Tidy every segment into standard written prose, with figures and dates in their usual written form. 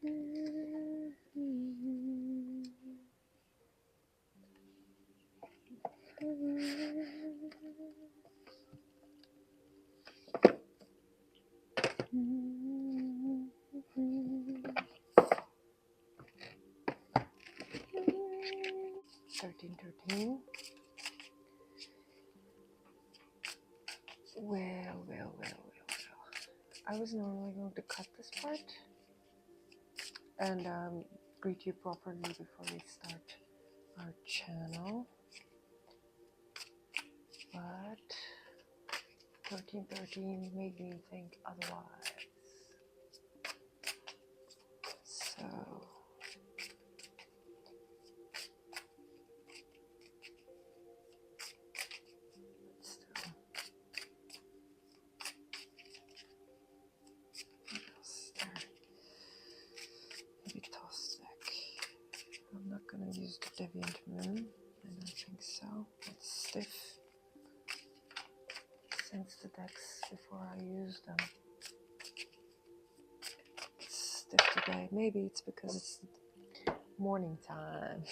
Well. I was normally going to cut this part and greet you properly before we start our channel, but 1313 made me think otherwise. So still, what else there? Maybe Thoth deck. I'm not gonna use the Deviant Moon. I don't think so. It's stiff. Since the decks before I use them. It's stiff today. Maybe it's because it's morning time.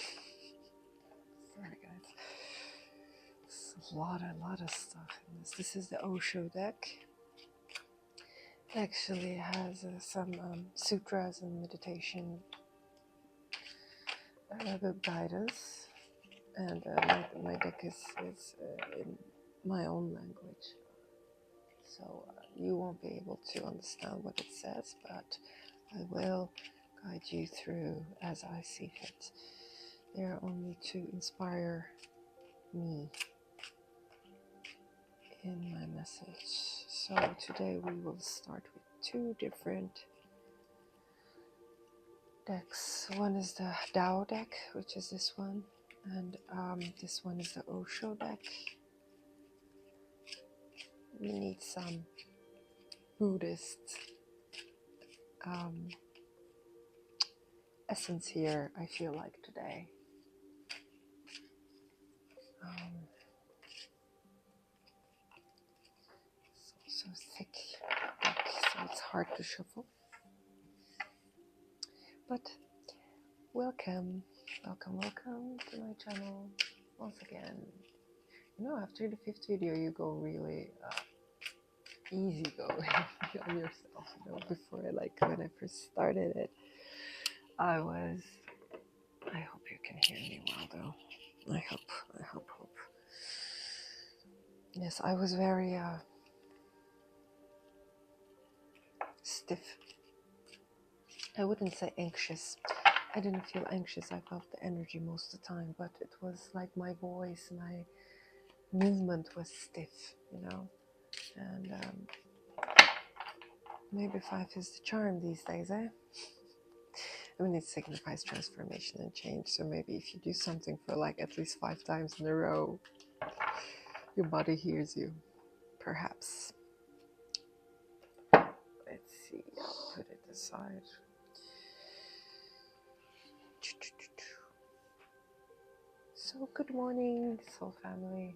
Sorry guys. There's a lot of stuff in this. This is the Osho deck. It actually has some sutras and meditation guidance, and my deck is in my own language, so you won't be able to understand what it says, but I will guide you through as I see fit. They are only to inspire me in my message. So today we will start with two different decks. One is the Tao deck, which is this one, and this one is the Osho deck. We need some Buddhist essence here, I feel like, today. So thick deck, so it's hard to shuffle. But welcome to my channel once again. You know, after the 5th video, you go really easy going on yourself. You know, before when I first started it, I hope you can hear me well though. I hope. Yes, I was very stiff. I wouldn't say anxious. I didn't feel anxious. I felt the energy most of the time, but it was like my voice, my movement was stiff, you know. And maybe 5 is the charm these days, eh? I mean, it signifies transformation and change, so maybe if you do something for like at least 5 times in a row, your body hears you, perhaps. Let's see, I'll put it aside. So, good morning, soul family.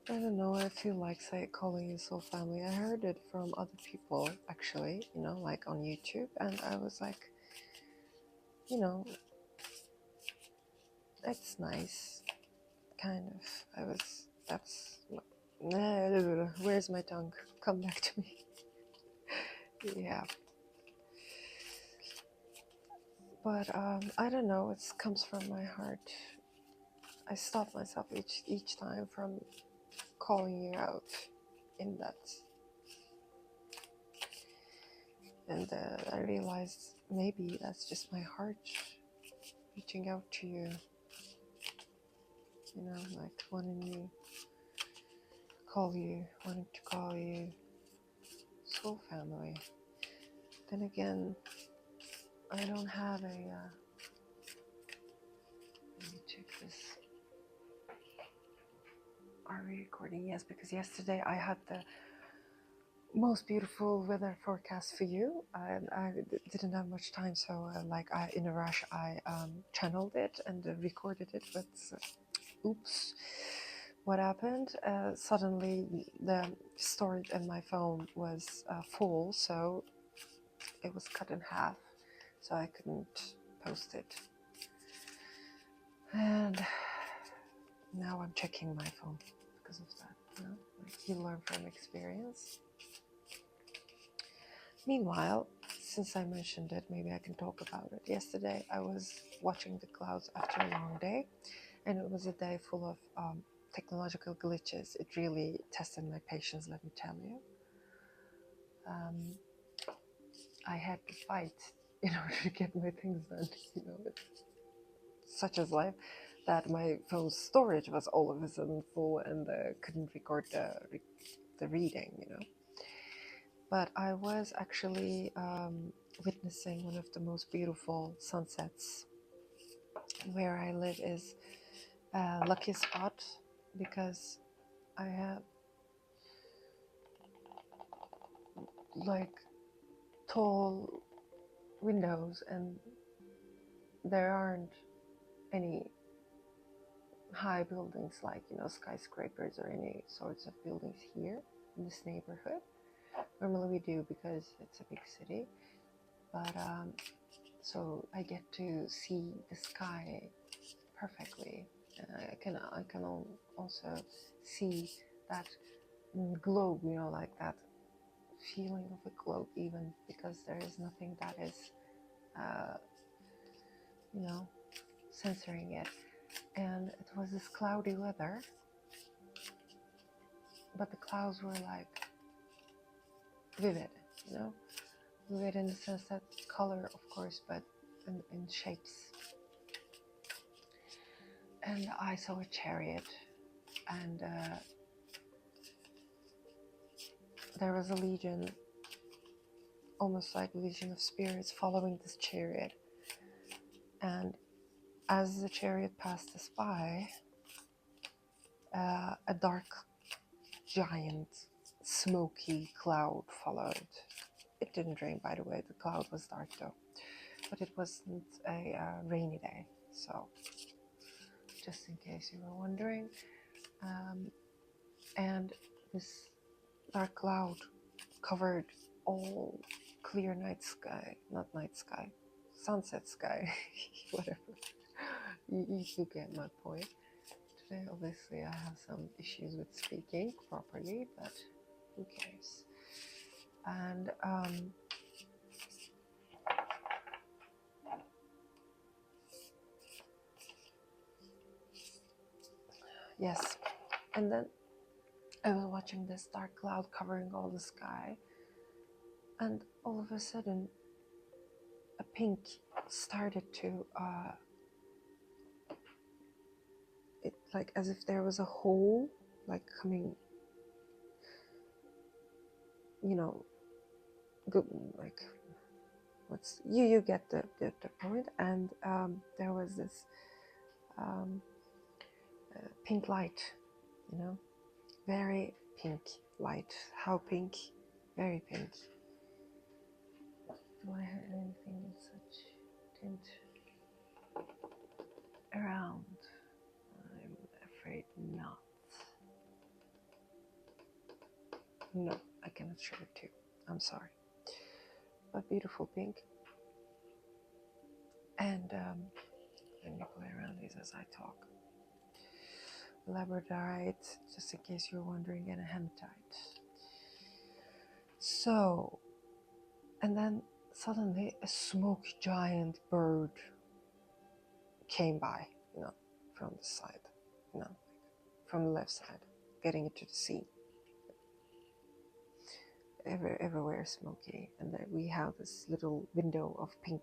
I don't know, I feel like calling you soul family. I heard it from other people, actually, you know, like on YouTube, and I was like, you know, it's nice, kind of. Where's my tongue? Come back to me. Yeah. But I don't know, it comes from my heart. I stop myself each time from calling you out in that. And I realized maybe that's just my heart reaching out to you. You know, like wanting to call you soul family. Then again, I don't have a let me check this. Are we recording? Yes, because yesterday I had the most beautiful weather forecast for you, and I didn't have much time, so in a rush I channeled it and recorded it, but oops, what happened? Suddenly the storage in my phone was full, so it was cut in half, so I couldn't post it. And now I'm checking my phone because of that. You know, like you learn from experience. Meanwhile, since I mentioned it, maybe I can talk about it. Yesterday, I was watching the clouds after a long day, and it was a day full of technological glitches. It really tested my patience, let me tell you. I had to fight in order to get my things done. You know, it's such as life that my phone's storage was all of a sudden full and couldn't record the reading, you know. But I was actually witnessing one of the most beautiful sunsets. Where I live is a lucky spot because I have like tall windows and there aren't any high buildings like, you know, skyscrapers or any sorts of buildings here in this neighborhood. Normally we do because it's a big city, but so I get to see the sky perfectly. I can also see that globe, you know, like that feeling of a globe, even because there is nothing that is, you know, censoring it. And it was this cloudy weather, but the clouds were like vivid, you know, vivid in the sense that color, of course, but in shapes. And I saw a chariot, and there was a legion, almost like a legion of spirits following this chariot. And as the chariot passed us by, a dark, giant, smoky cloud followed. It didn't rain, by the way. The cloud was dark though, but it wasn't a rainy day. So, just in case you were wondering, and this dark cloud covered all clear night sky, not night sky, sunset sky, whatever. You get my point. Today, obviously, I have some issues with speaking properly, but who cares? And yes, and then I was watching this dark cloud covering all the sky, and all of a sudden, a pink started to it, like as if there was a hole, like coming, you know, good, like what's you get the point. And there was this pink light, you know, very pink light. How pink? Very pink. Do I have anything in such tint around? I'm afraid not. No, I cannot show it to you. I'm sorry. But beautiful pink. And let me play around these as I talk. Labradorite, just in case you're wondering, and a hematite. So, and then suddenly a smoke giant bird came by, you know, from the side, you know, from the left side, getting into the sea. Everywhere smoky, and there we have this little window of pink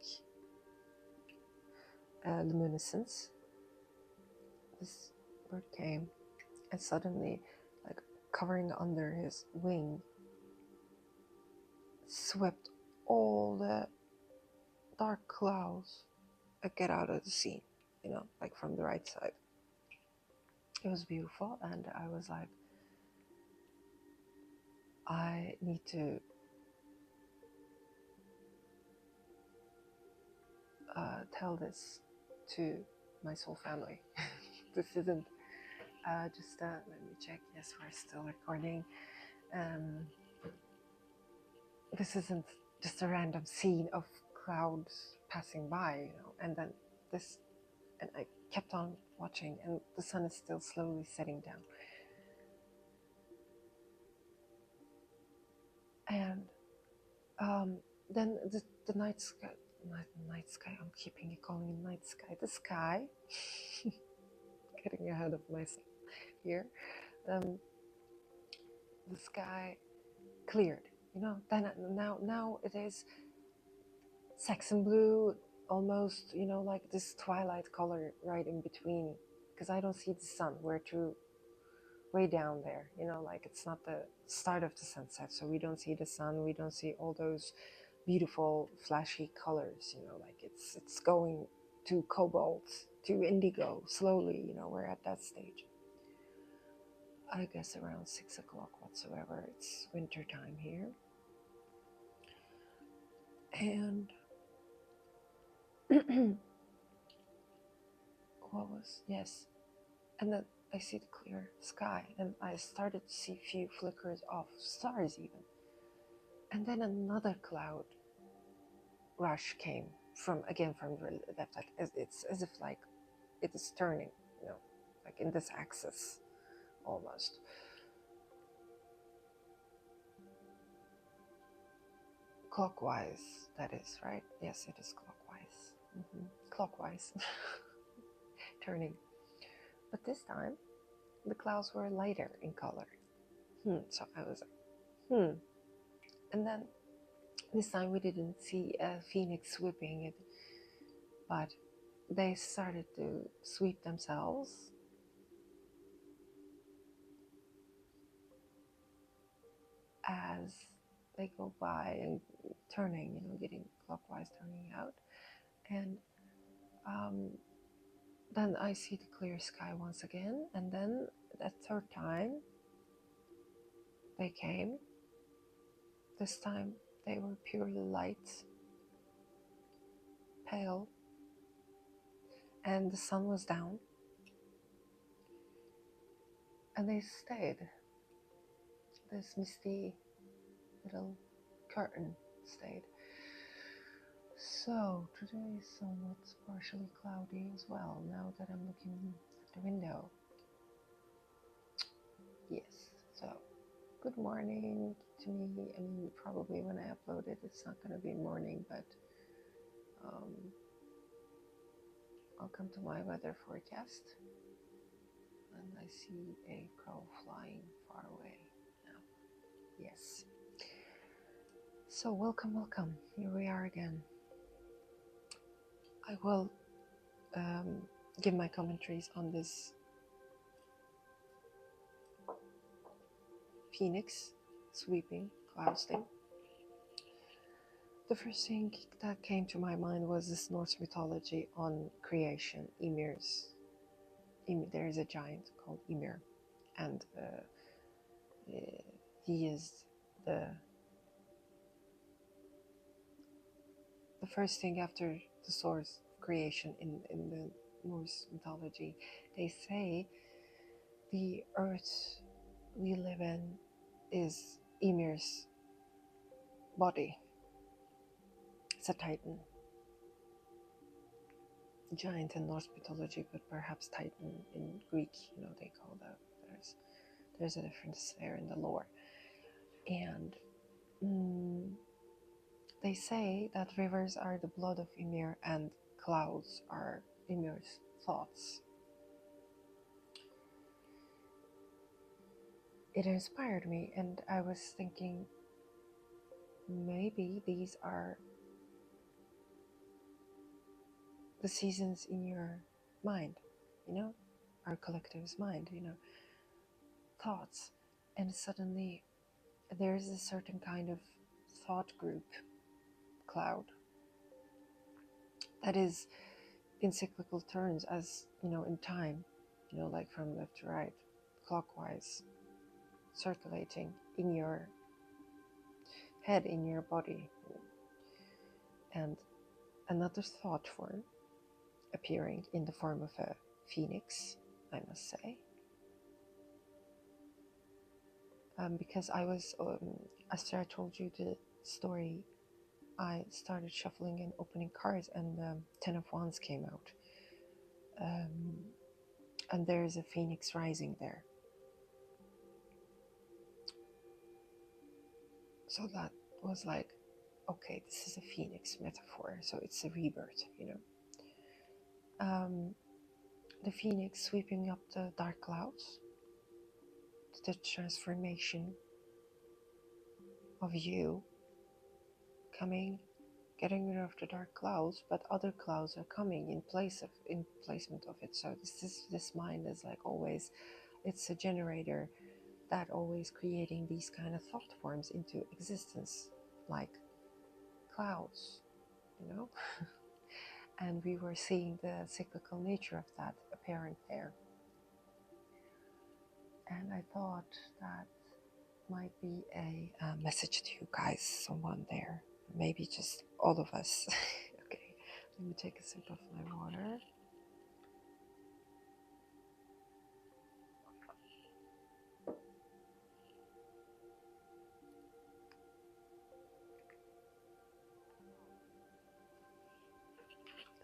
luminescence. This bird came, and suddenly, like covering under his wing, swept all the dark clouds and get out of the sea, you know, like from the right side. It was beautiful, and I was like, I need to tell this to my soul family. This isn't Let me check. Yes, we're still recording. Um, this isn't just a random scene of clouds passing by, you know, and then this, and I kept on watching, and the sun is still slowly setting down. And then the night sky, night sky, I'm keeping calling it night sky, the sky, getting ahead of myself here. The sky cleared, you know, then now it is Saxon blue, almost, you know, like this twilight color right in between, because I don't see the sun. We're too way down there, you know, like it's not the start of the sunset, so we don't see the sun, we don't see all those beautiful flashy colors, you know, like it's going to cobalt, to indigo slowly, you know. We're at that stage, I guess around 6 o'clock whatsoever. It's winter time here. And what was, yes, and then I see the clear sky, and I started to see a few flickers of stars even. And then another cloud rush came from the left side. It's as if like it is turning, you know, like in this axis almost. Clockwise, that is, right? Yes, it is clockwise. Clockwise. Turning. But this time, the clouds were lighter in color. So I was like, And then this time we didn't see a phoenix sweeping it, but they started to sweep themselves. As they go by and turning, you know, getting clockwise, turning out. And then I see the clear sky once again. And then that third time they came. This time they were purely light, pale, and the sun was down. And they stayed. This misty little curtain stayed. So today is somewhat partially cloudy as well, now that I'm looking at the window. Yes, so good morning to me. I mean, probably when I upload it, it's not going to be morning, but I'll come to my weather forecast. And I see a crow flying far away now. Yes. So welcome. Here we are again. I will give my commentaries on this phoenix sweeping clouds thing. The first thing that came to my mind was this Norse mythology on creation, Ymir's. There is a giant called Ymir, and he is the first thing after the source of creation in the Norse mythology. They say the earth we live in is Ymir's body. It's a titan. Giant in Norse mythology, but perhaps titan in Greek, you know, they call that. There's a difference there in the lore. And they say that rivers are the blood of Ymir and clouds are Ymir's thoughts. It inspired me, and I was thinking maybe these are the seasons in your mind, you know, our collective's mind, you know, thoughts. And suddenly there's a certain kind of thought group cloud that is in cyclical turns, as you know, in time, you know, like from left to right, clockwise, circulating in your head, in your body. And another thought form appearing in the form of a phoenix, I must say, because I was, after I told you the story, I started shuffling and opening cards, and Ten of Wands came out. And there's a phoenix rising there. So that was like, okay, this is a phoenix metaphor, so it's a rebirth, you know. The phoenix sweeping up the dark clouds, the transformation of you coming, getting rid of the dark clouds, but other clouds are coming in placement of it. So this mind is like always, it's a generator that always creating these kind of thought forms into existence, like clouds, you know. And we were seeing the cyclical nature of that apparent there. And I thought that might be a message to you guys, someone there, maybe just all of us. Okay, let me take a sip of my water.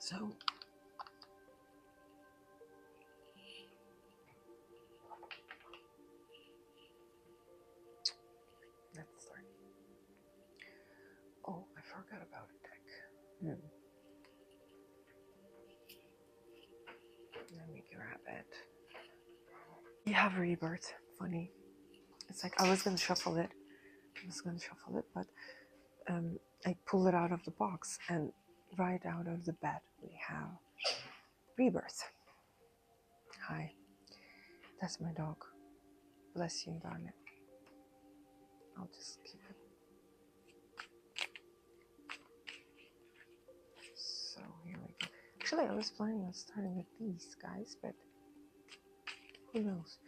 So let's start. Oh, I forgot about a deck. Let me grab it. You have rebirth. Funny. It's like I was gonna shuffle it. But I pull it out of the box, and right out of the bed we have rebirth. Hi, that's my dog. Bless you, darling. I'll just keep it. So here we go. Actually, I was planning on starting with these guys, but who knows?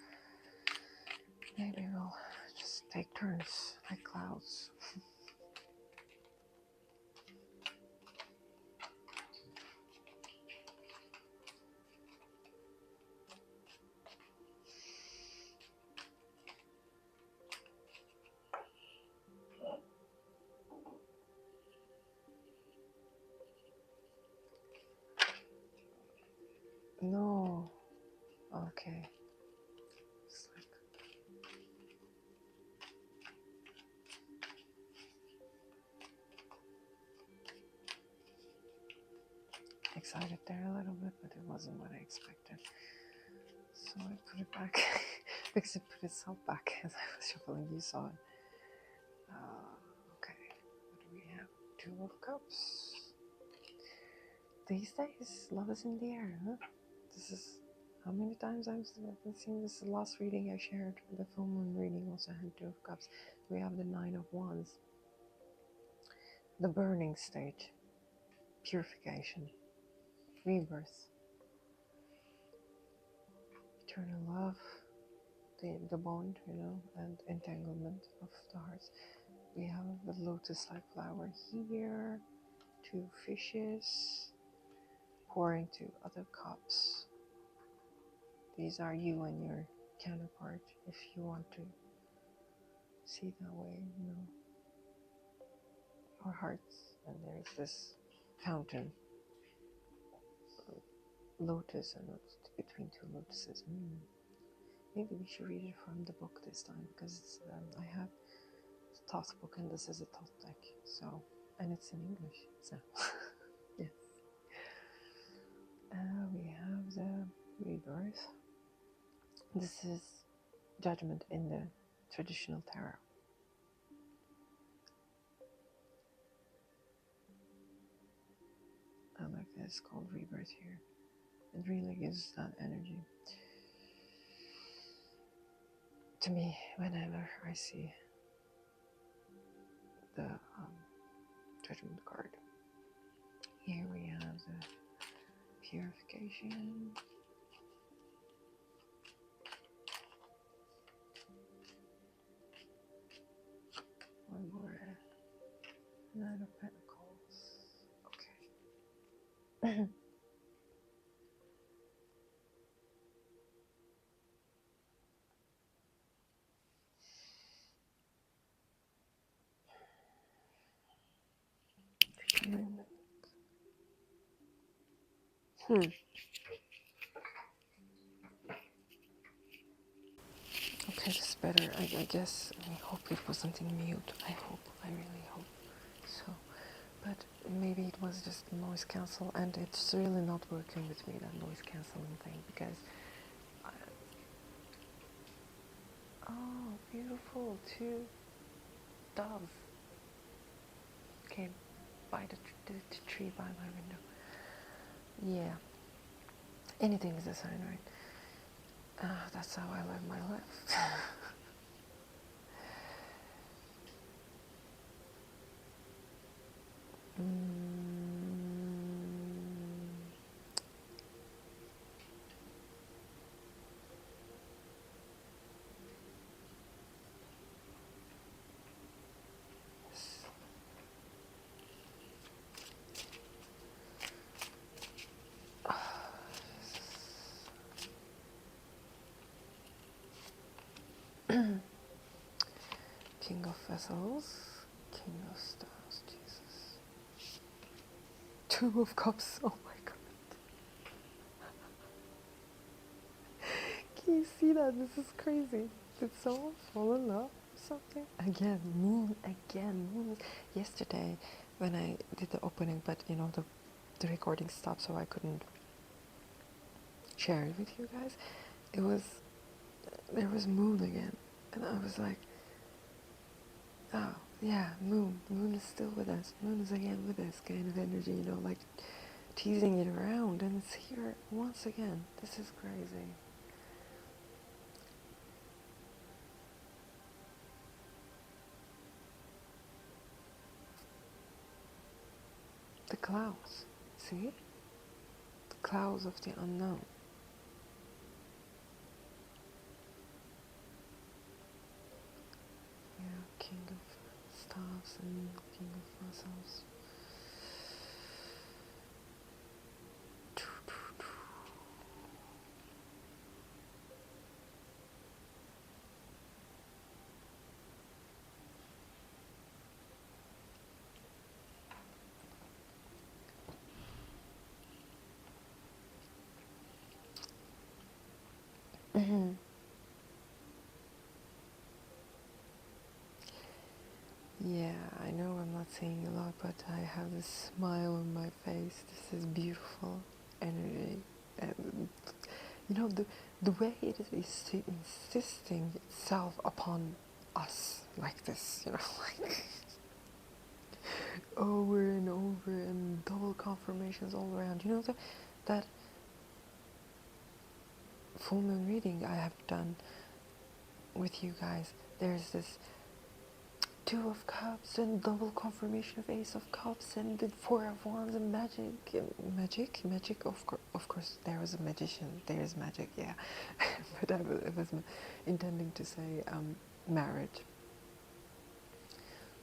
Maybe we'll just take turns like clouds. No. Okay. It's like... excited there a little bit, but it wasn't what I expected. So I put it back because it put itself back as I was shuffling. You saw it. Okay. What do we have? Two of Cups. These days, love is in the air, huh? This is how many times I've been seeing this. The last reading I shared, the full moon reading, also had Two of Cups. We have the Nine of Wands. The burning stage. Purification. Rebirth. Eternal love. The bond, you know, and entanglement of the hearts. We have the lotus-like flower here. Two fishes. Pouring to other cups. These are you and your counterpart, if you want to see that way, you know. Our hearts, and there's this fountain, lotus, and between two lotuses. Maybe we should read it from the book this time, because it's, I have the Thoth book, and this is a Thoth deck, so, and it's in English, so yes. We have the rebirth. This is judgment in the traditional tarot. I like that it's called rebirth here. It really gives that energy to me whenever I see the judgment card. Here we have the purification. One more. Nine of Pentacles. Okay. Okay, this is better. I guess. I hope it wasn't in mute. I hope. I really hope so. But maybe it was just noise cancel, and it's really not working with me, that noise cancelling thing, because I, oh, beautiful, two doves came by the tree by my window. Yeah, anything is a sign, right? That's how I live my life. King of Vessels, King of Stars, Jesus. Two of Cups, oh my god. Can you see that? This is crazy. Did someone fall in love or something? Again, moon, again, moon. Yesterday, when I did the opening, but you know, the recording stopped, so I couldn't share it with you guys. There was moon again. And I was like, oh, yeah, moon. Moon is still with us. Moon is again with us, kind of energy, you know, like teasing it around. And it's here once again. This is crazy. The clouds, see? The clouds of the unknown. Yeah, King of Staffs and King of Vessels. Yeah, I know I'm not saying a lot, but I have this smile on my face. This is beautiful energy. And you know, the way it is insisting itself upon us like this, you know, like over and over and double confirmations all around. You know, that full moon reading I have done with you guys, there's this Two of Cups and double confirmation of Ace of Cups and the Four of Wands and magic. Of course, there was a magician. There is magic, yeah. But I was intending to say marriage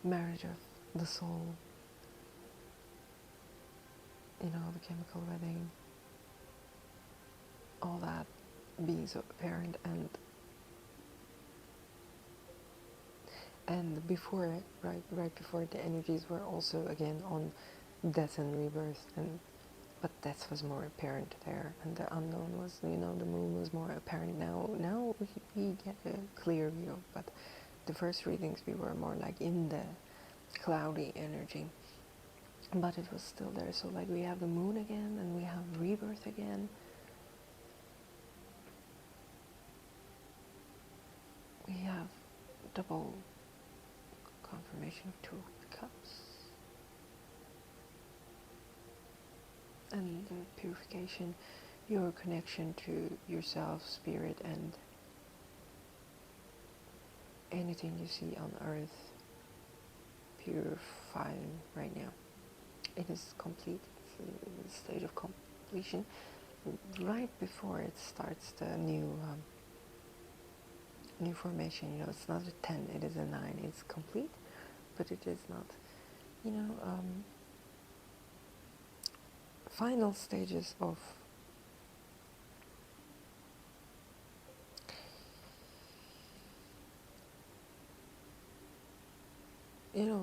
of the soul. You know, the chemical wedding. All that being so apparent, and before it, right before it, the energies were also again on death and rebirth, but death was more apparent there, and the unknown was, you know, the moon was more apparent now. Now we get a clear view, but the first readings we were more like in the cloudy energy, but it was still there. So like we have the moon again, and we have rebirth again. We have double confirmation of Two of Cups. And the purification, your connection to yourself, spirit, and anything you see on earth, purifying right now. It is complete. It's in the stage of completion. Right before it starts the new formation, you know, it's not a 10, it is a 9. It's complete, but it is not, you know, final stages of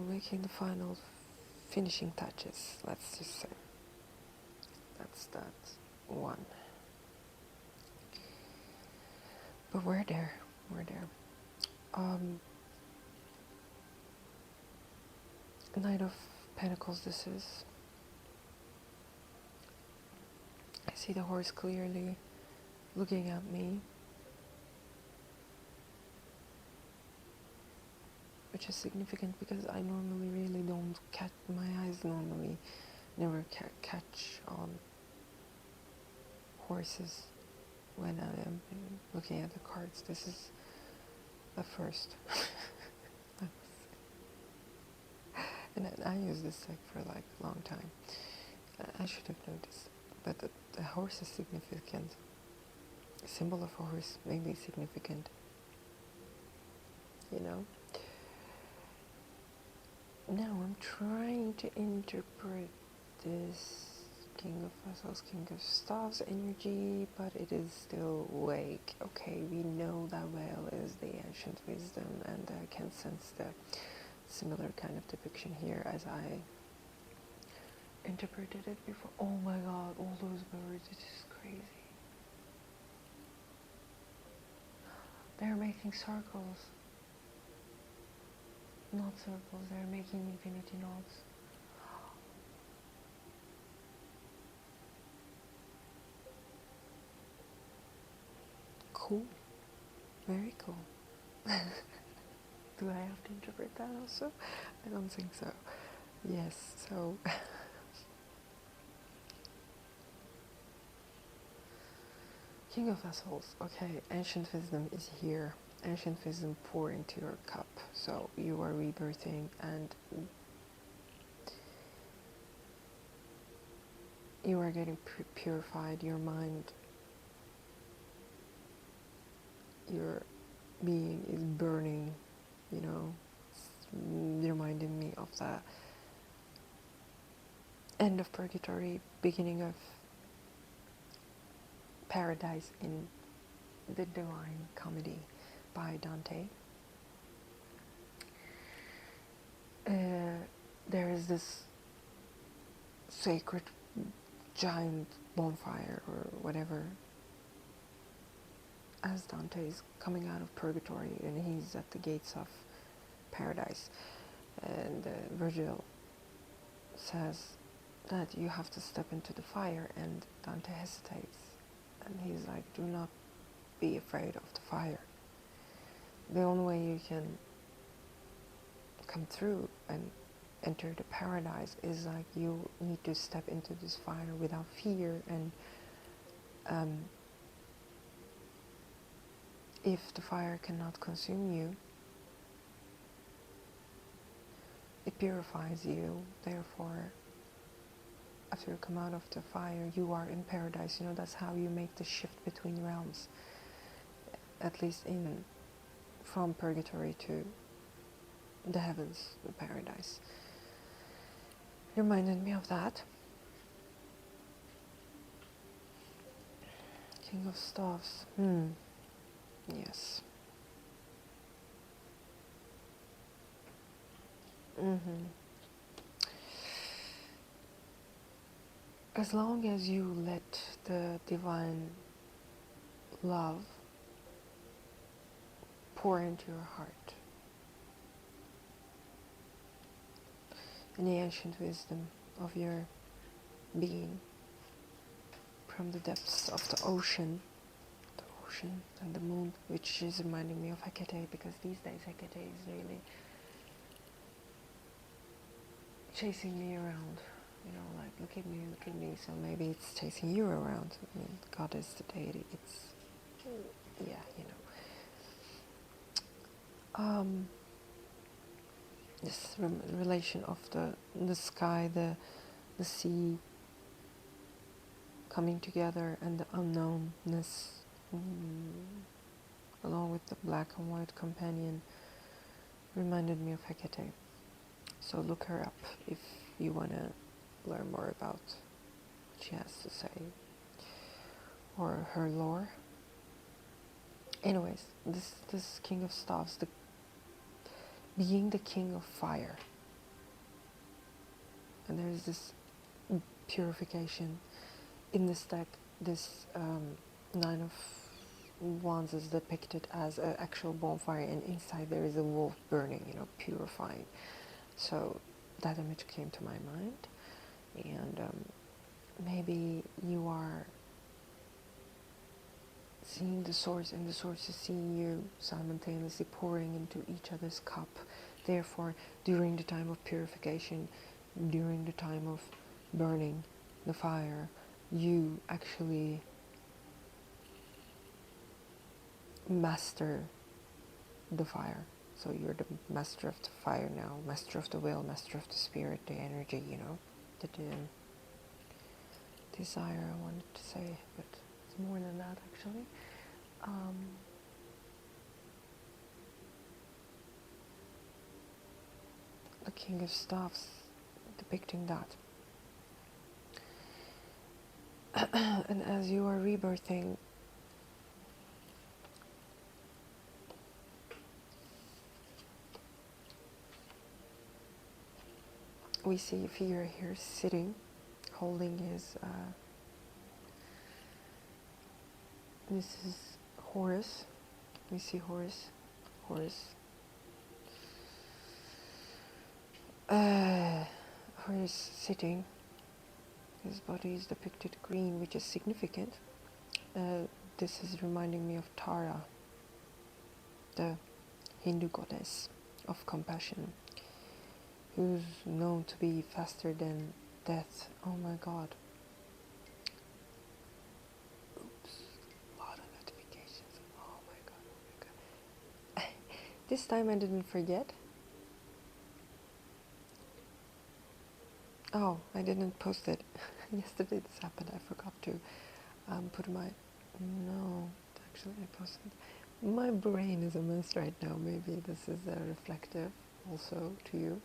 making the final finishing touches, let's just say. That's that. one. But we're there. We're there. Knight of Pentacles, this is. I see the horse clearly looking at me, which is significant because I normally really don't catch, my eyes normally never catch on horses when I am looking at the cards. This is the first. And I use this deck for like a long time. I should have noticed. But the horse is significant. A symbol of a horse may be significant. You know? Now I'm trying to interpret this King of Vessels, King of Staffs energy, but it is still vague. Okay, we know that whale is the ancient wisdom, and I can sense the similar kind of depiction here as I interpreted it before. Oh my god, all those birds, it is crazy. They're making circles. Not circles, they're making infinity knots. Cool. Very cool. Do I have to interpret that also? I don't think so. Yes, so King of Vessels. Okay, ancient wisdom is here. Ancient wisdom pour into your cup. So you are rebirthing and you are getting purified. Your mind, your being is burning, you know. It's reminding me of the end of purgatory, beginning of paradise in the Divine Comedy by Dante. There is this sacred giant bonfire or whatever as Dante is coming out of purgatory and he's at the gates of paradise, and Virgil says that you have to step into the fire, and Dante hesitates and he's like, do not be afraid of the fire. The only way you can come through and enter the paradise is like you need to step into this fire without fear, and if the fire cannot consume you, it purifies you. Therefore, after you come out of the fire, you are in paradise. You know, that's how you make the shift between realms, at least from purgatory to the heavens, the paradise. It reminded me of that. King of Staffs. Yes. As long as you let the divine love pour into your heart, and the ancient wisdom of your being from the depths of the ocean and the moon, which is reminding me of Hecate, because these days Hecate is really chasing me around, you know, like look at me, so maybe it's chasing you around. I mean, God is the deity, it's, yeah, you know. This relation of the sky, the sea coming together, and the unknownness, along with the black and white companion, reminded me of Hecate. So look her up if you want to learn more about what she has to say or her lore. Anyways, this King of Staffs, being the king of fire, and there's this purification in this deck this Nine of Wands is depicted as an actual bonfire, and inside there is a wolf burning, purifying. So that image came to my mind, and maybe you are seeing the source, and the source is seeing you simultaneously pouring into each other's cup. Therefore, during the time of purification, during the time of burning the fire, you actually master the fire. So you're the master of the fire now, master of the will, master of the spirit, the energy, the desire I wanted to say, but it's more than that actually. The King of Staffs depicting that. And as you are rebirthing, we see a figure here sitting, holding his, this is Horus. We see Horus. Horus sitting. His body is depicted green, which is significant. This is reminding me of Tara, the Hindu goddess of compassion, who's known to be faster than death. Oh my god. Oops, a lot of notifications. Oh my god. This time I didn't forget. Oh, I didn't post it. Yesterday this happened. I forgot to put my... No, actually I posted. My brain is a mess right now. Maybe this is reflective also to you.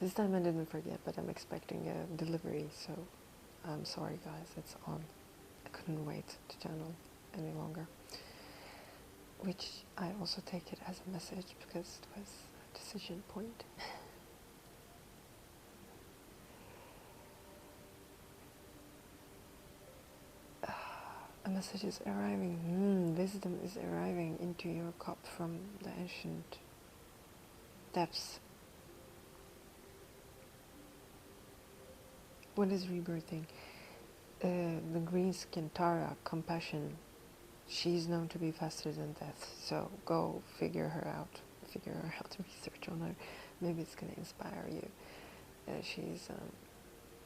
This time I didn't forget, but I'm expecting a delivery, so I'm sorry guys, it's on. I couldn't wait to channel any longer. Which I also take it as a message because it was a decision point. A message is arriving. Wisdom is arriving into your cup from the ancient depths. What is rebirthing? The green skin Tara, compassion. She's known to be faster than death. So go figure her out. Research on her. Maybe it's going to inspire you.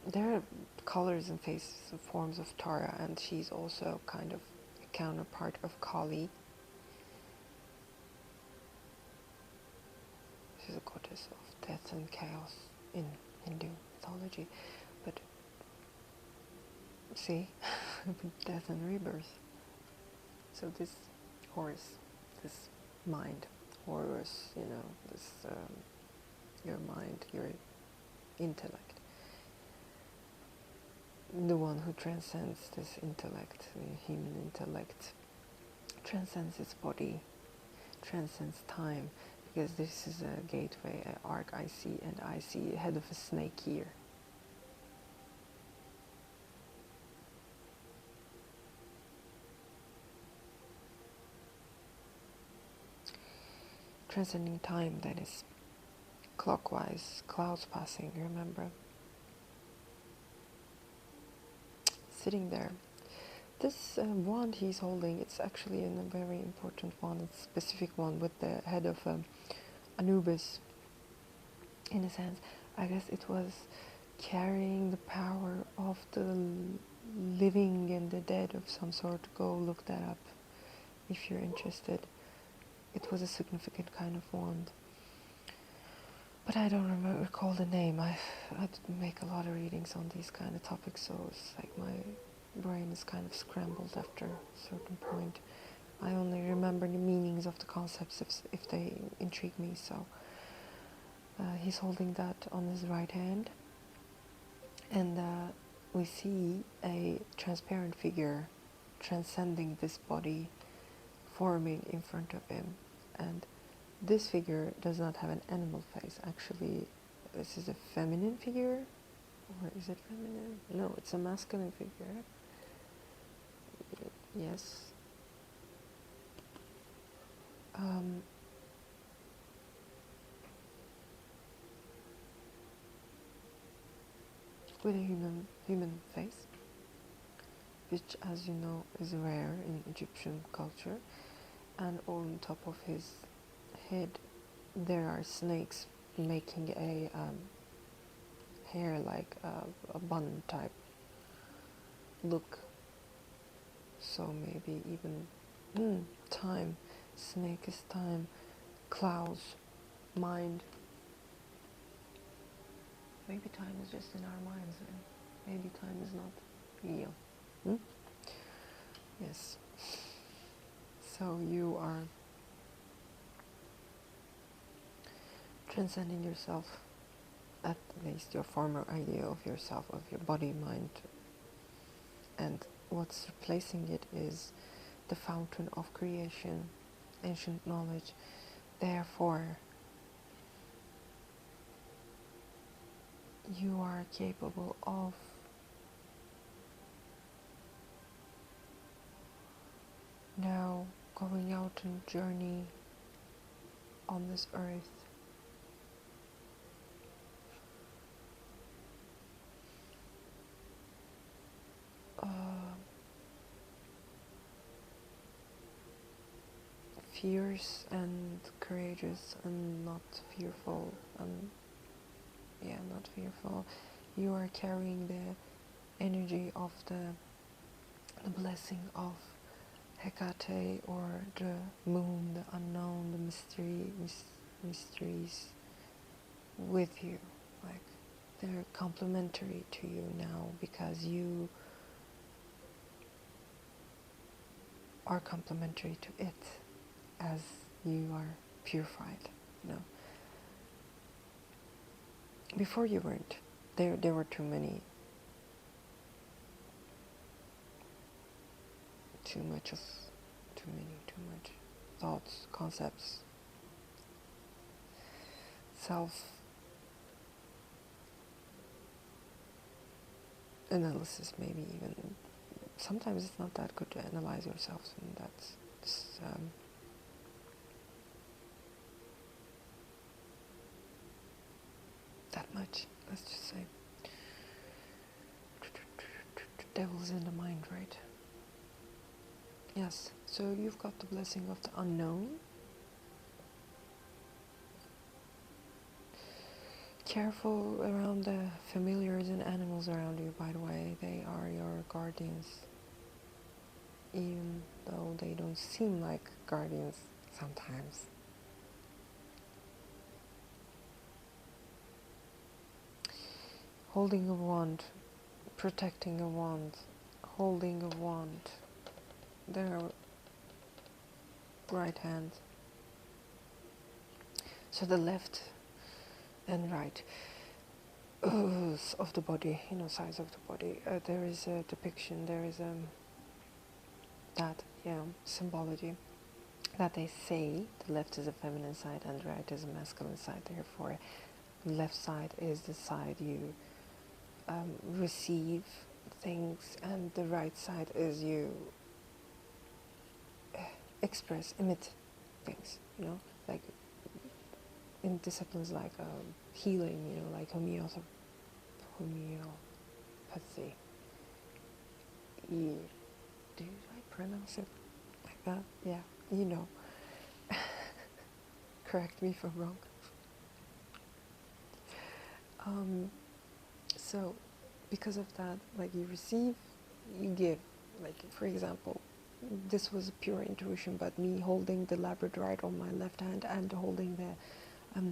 There are colors and faces and forms of Tara, and she's also kind of a counterpart of Kali. She's a goddess of death and chaos in Hindu mythology. But see, death and rebirth. So this Horus, this mind, Horus, this your mind, your intellect. The one who transcends this intellect, the human intellect, transcends its body, transcends time, because this is a gateway, an arc I see, and I see a head of a snake here. Transcending time, that is clockwise, clouds passing, remember? Sitting there. This wand he's holding, it's actually a very important wand, it's a specific one with the head of Anubis in his hands. I guess it was carrying the power of the living and the dead of some sort. Go look that up if you're interested. It was a significant kind of wand. But I don't recall the name. I make a lot of readings on these kind of topics, so it's like my brain is kind of scrambled after a certain point. I only remember the meanings of the concepts if they intrigue me, so he's holding that on his right hand. And we see a transparent figure transcending this body, forming in front of him. And this figure does not have an animal face. Actually, this is a feminine figure, Or is it feminine? No, it's a masculine figure. Yes. With a human face, which, as you know, is rare in Egyptian culture, and on top of his head there are snakes making a hair like a bun type look. So maybe even time, snake is time, clouds, mind. Maybe time is just in our minds, and maybe time is not real. Yes. So you are transcending yourself, at least your former idea of yourself, of your body, mind, and what's replacing it is the fountain of creation, ancient knowledge. Therefore, you are capable of now going out and journey on this earth. Fierce and courageous and not fearful, and not fearful. You are carrying the energy of the blessing of Hecate, or the moon, the unknown, the mysteries with you. Like, they're complementary to you now because you are complementary to it as you are purified, you know. Before you weren't. There were too much thoughts, concepts, self analysis, maybe even. Sometimes it's not that good to analyze yourself, and that's that much, let's just say. Devil's in the mind, right? Yes, so you've got the blessing of the unknown. Careful around the familiars and animals around you, by the way. They are your guardians, even though they don't seem like guardians sometimes. Holding a wand, protecting a wand, holding a wand. Their right hand. So the left and right of the body, sides of the body. There is a depiction, there is symbology that they say the left is a feminine side and right is a masculine side. Therefore, the left side is the side you receive things, and the right side is you express, emit things, like in disciplines like healing, like homeopathy. Did I pronounce it like that? Yeah, correct me if I'm wrong. So because of that, like, you receive, you give. Like, for example, this was pure intuition, but me holding the labradorite on my left hand and holding the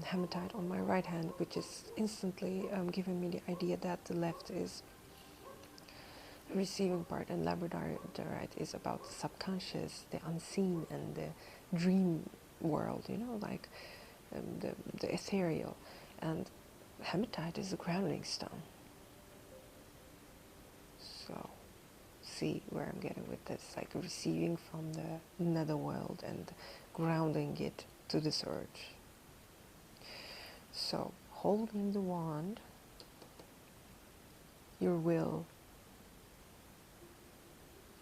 hematite on my right hand, which is instantly giving me the idea that the left is the receiving part and labradorite is about the subconscious, the unseen, and the dream world, like the ethereal. And hematite is a grounding stone. So see where I'm getting with this, like receiving from the netherworld and grounding it to this earth. So holding the wand, your will,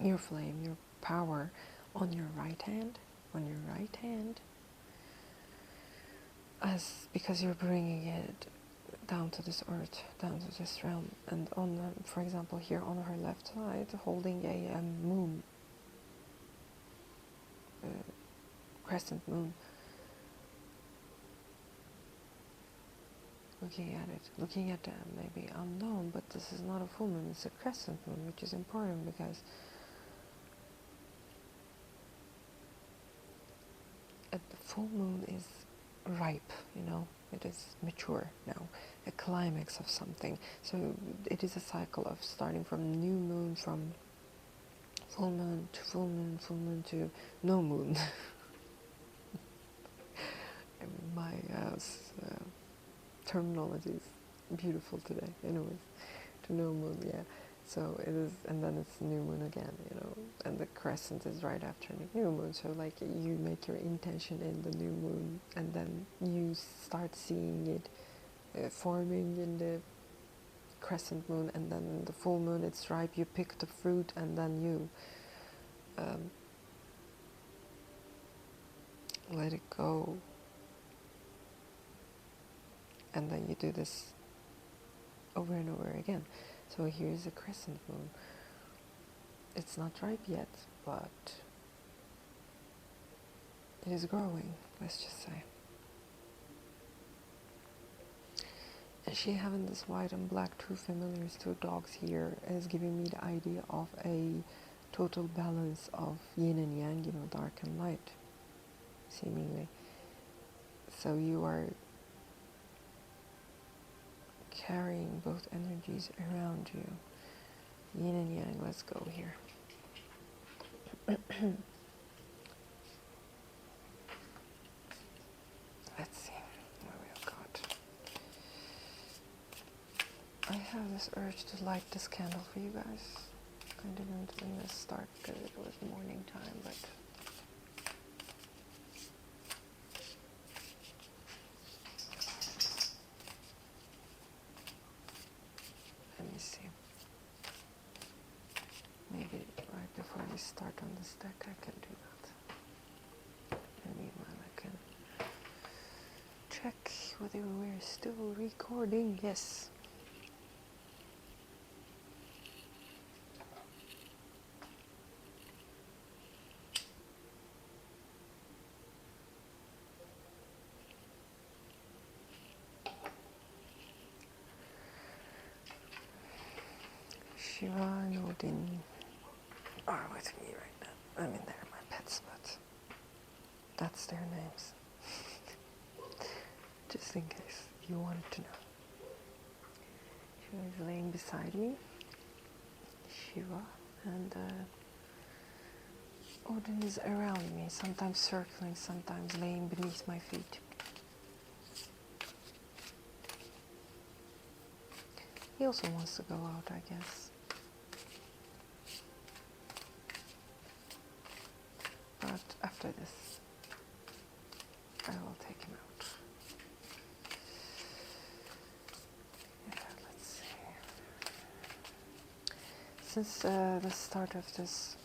your flame, your power on your right hand, as because you're bringing it down to this earth, down to this realm, and on, for example, here on her left side, holding a moon, crescent moon, looking at them, maybe unknown, but this is not a full moon, it's a crescent moon, which is important because the full moon is ripe, it is mature now, a climax of something. So it is a cycle of starting from new moon, from full moon to full moon, full moon to no moon. My terminology is beautiful today, anyways. To no moon, yeah. So it is, and then it's new moon again, and the crescent is right after the new moon. So like you make your intention in the new moon, and then you start seeing it forming in the crescent moon, and then in the full moon it's ripe. You pick the fruit, and then you let it go, and then you do this over and over again. So here's a crescent moon. It's not ripe yet, but it is growing, let's just say. And she having this white and black, two familiars, two dogs here, is giving me the idea of a total balance of yin and yang, dark and light, seemingly. So you are carrying both energies around you. Yin and yang, let's go here. Let's see what we've got. I have this urge to light this candle for you guys. I didn't in the start because it was morning time, but let me see. Maybe right before we start on this deck I can do that. And meanwhile I can check whether we're still recording. Yes. Shiva and Odin are with me right now. I mean, they're my pets, but that's their names. Just in case you wanted to know. Shiva is laying beside me. Shiva. And Odin is around me, sometimes circling, sometimes laying beneath my feet. He also wants to go out, I guess. But after this, I will take him out. Yeah, let's see. Since the start of this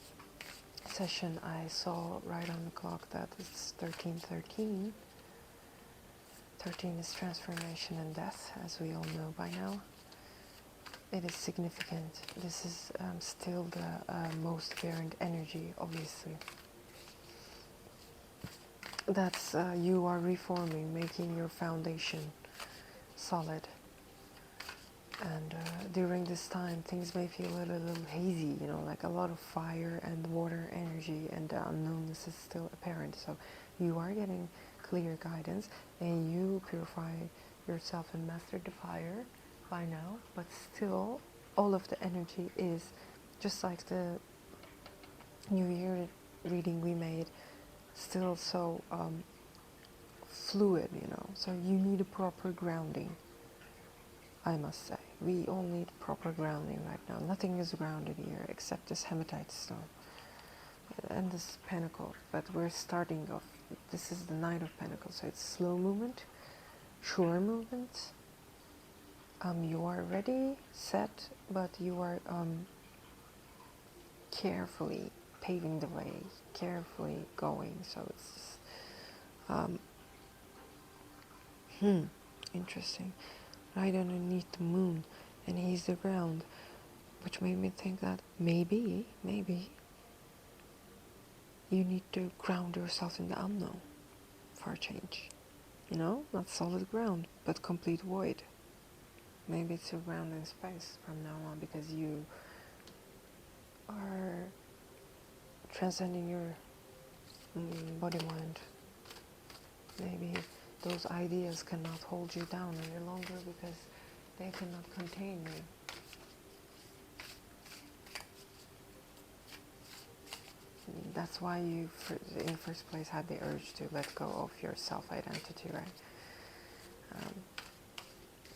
session, I saw right on the clock that it's 1313. 13 is transformation and death, as we all know by now. It is significant. This is still the most bearing energy, obviously. That's you are reforming, making your foundation solid. And during this time, things may feel a little hazy, like a lot of fire and water energy, and the unknownness is still apparent. So you are getting clear guidance, and you purify yourself and master the fire by now, but still all of the energy is just like the New Year reading we made, still so fluid, so you need a proper grounding, I must say. We all need proper grounding right now. Nothing is grounded here except this hematite stone and this pentacle, but we're starting off, this is the Knight of Pentacles, so it's slow movement, sure movement, You are ready, set, but you are carefully paving the way, carefully going. So it's interesting. Right underneath the moon, and he's the ground, which made me think that maybe you need to ground yourself in the unknown for a change. You know, not solid ground, but complete void. Maybe it's a ground in space from now on, because you are transcending your body mind. Maybe those ideas cannot hold you down any longer because they cannot contain you. That's why you, in the first place, had the urge to let go of your self-identity, right?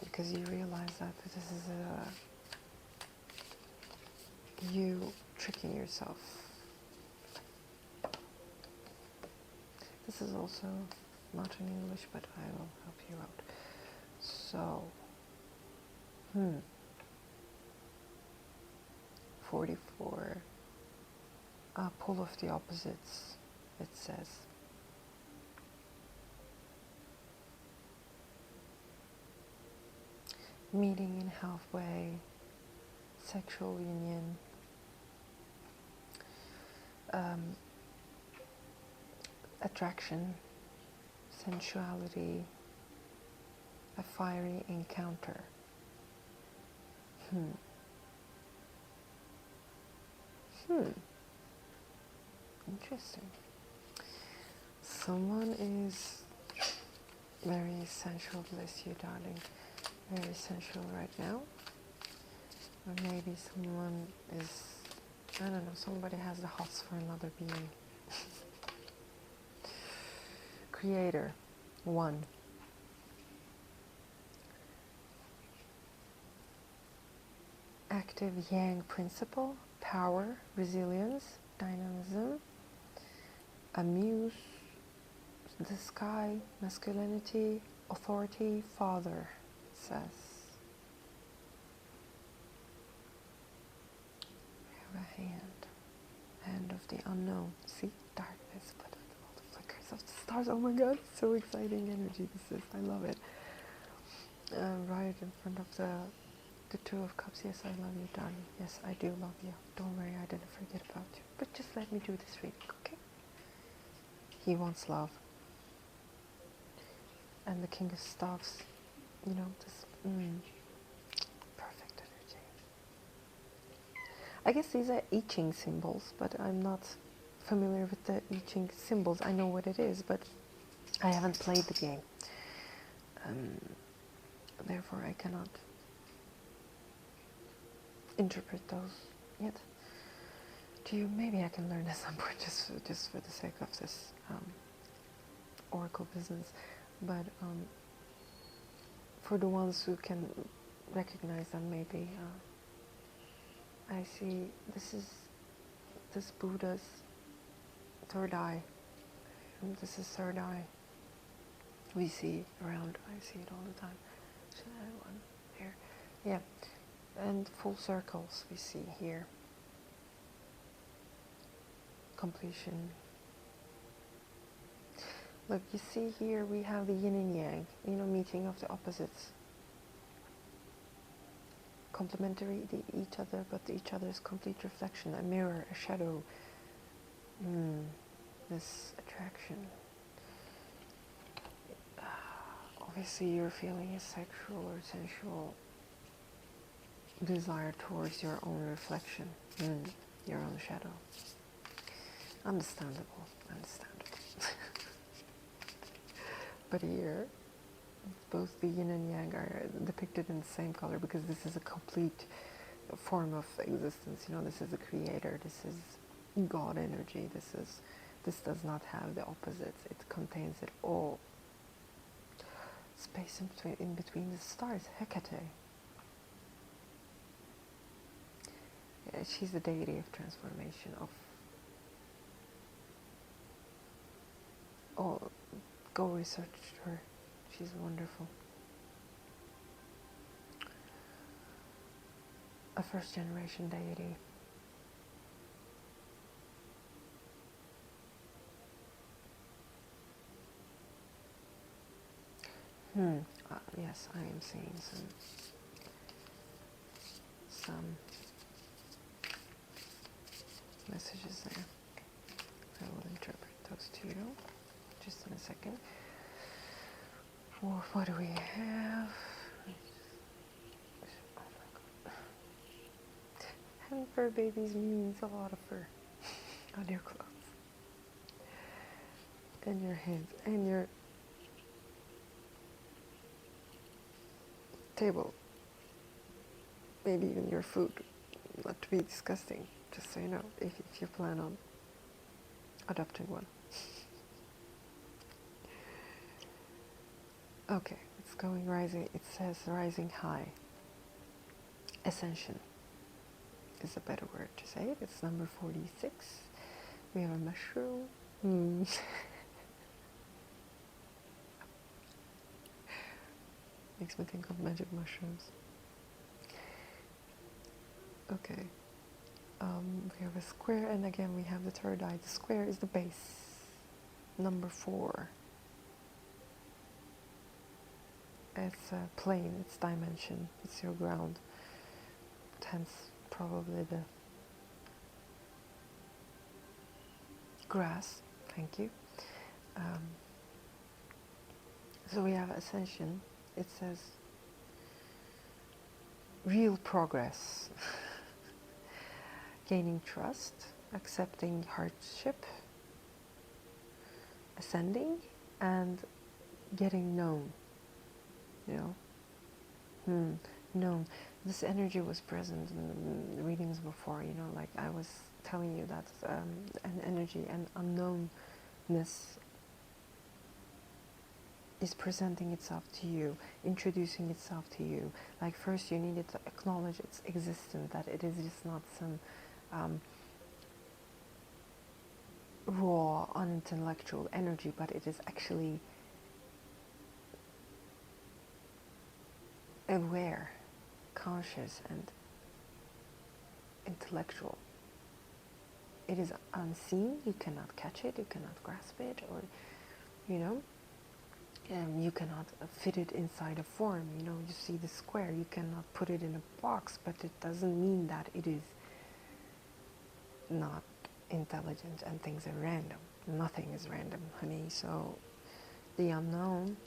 Because you realize that this is you tricking yourself. This is also not in English, but I will help you out. So, 44, pull of the opposites, it says. Meeting in halfway, sexual union, attraction, sensuality, a fiery encounter. Interesting. Someone is very sensual, bless you, darling. Very sensual right now. Or maybe someone is, I don't know, somebody has the hots for another being. Creator, 1. Active yang principle, power, resilience, dynamism. A muse, the sky, masculinity, authority, father, says. We have a hand of the unknown. See, darkness, but with all the flickers of the stars. Oh my God, so exciting energy this is. I love it. Right in front of the Two of Cups. Yes, I love you, darling. Yes, I do love you. Don't worry, I didn't forget about you. But just let me do this reading, okay? He wants love. And the King of Staffs, you know, this perfect energy. I guess these are I Ching symbols, but I'm not familiar with the I Ching symbols. I know what it is, but I haven't played the game. Therefore, I cannot interpret those yet. Do you? Maybe I can learn at some point, just for the sake of this oracle business. But for the ones who can recognize them, maybe I see this Buddha's third eye, and this is third eye. We see around. I see it all the time. Should I have one here? Yeah. And full circles we see here. Completion. Look, you see here we have the yin and yang, you know, meeting of the opposites. Complementary to each other, but each other's complete reflection, a mirror, a shadow. This attraction. Obviously you're feeling a sexual or sensual desire towards your own reflection, your own shadow. Understandable. But here, both the yin and yang are depicted in the same color because this is a complete form of existence. You know, this is a creator. This is God energy. This does not have the opposites. It contains it all. Space in between the stars, Hecate. Yeah, she's the deity of transformation, go research her. She's wonderful. a first generation deity. Yes, I am seeing some messages there. I will interpret those to you just in a second. What do we have? Oh my god. Having fur babies means a lot of fur on your clothes. And your hands. And your table. Maybe even your food. Not to be disgusting, just so you know, if you plan on adopting one. Okay, it's going rising. It says rising high. Ascension is a better word to say it. It's number 46. We have a mushroom. Makes me think of magic mushrooms. Okay. We have a square, and again we have the third eye. The square is the base. Number 4. It's a plane, it's dimension, it's your ground. Hence, probably the grass. Thank you. So we have ascension. It says real progress. Gaining trust, accepting hardship, ascending, and getting known. You know? Known. This energy was present in the readings before, you know, like I was telling you that an energy, an unknownness is presenting itself to you, introducing itself to you. Like first you needed to acknowledge its existence, that it is just not some raw, unintellectual energy, but it is actually aware, conscious, and intellectual. It is unseen, you cannot catch it, you cannot grasp it, or, you know, you cannot fit it inside a form. You know, you see the square, you cannot put it in a box, but it doesn't mean that it is not intelligent and things are random. Nothing is random, honey. So the unknown,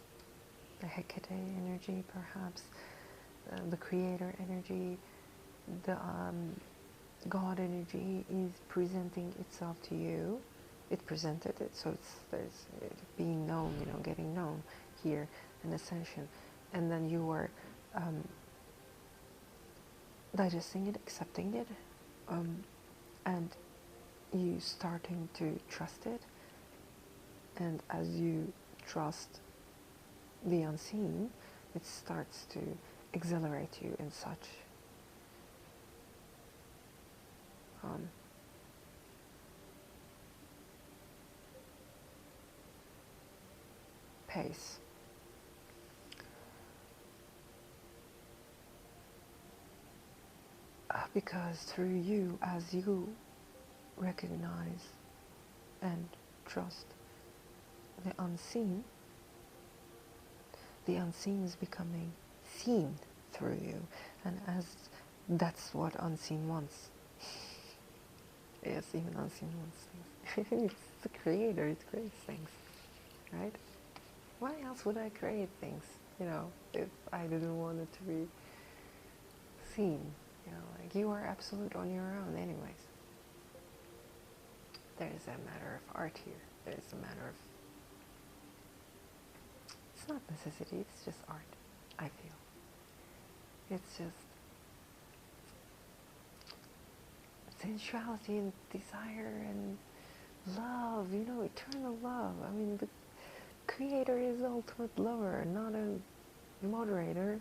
the Hecate energy perhaps, the creator energy, the God energy is presenting itself to you. It presented it, so there's being known, you know, getting known here, an ascension. And then you are digesting it, accepting it, and you starting to trust it. And as you trust the unseen, it starts to exhilarate you in such pace. Because through you, as you recognize and trust the unseen is becoming seen through you, and as that's what unseen wants. Yes, even unseen wants things. It's the creator, it creates things, right? Why else would I create things, you know, if I didn't want it to be seen? You know, like you are absolute on your own anyways. There is a matter of art here. There is a matter of, it's not necessity, it's just art, I feel. It's just sensuality and desire and love, you know, eternal love. I mean, the creator is the ultimate lover, not a moderator.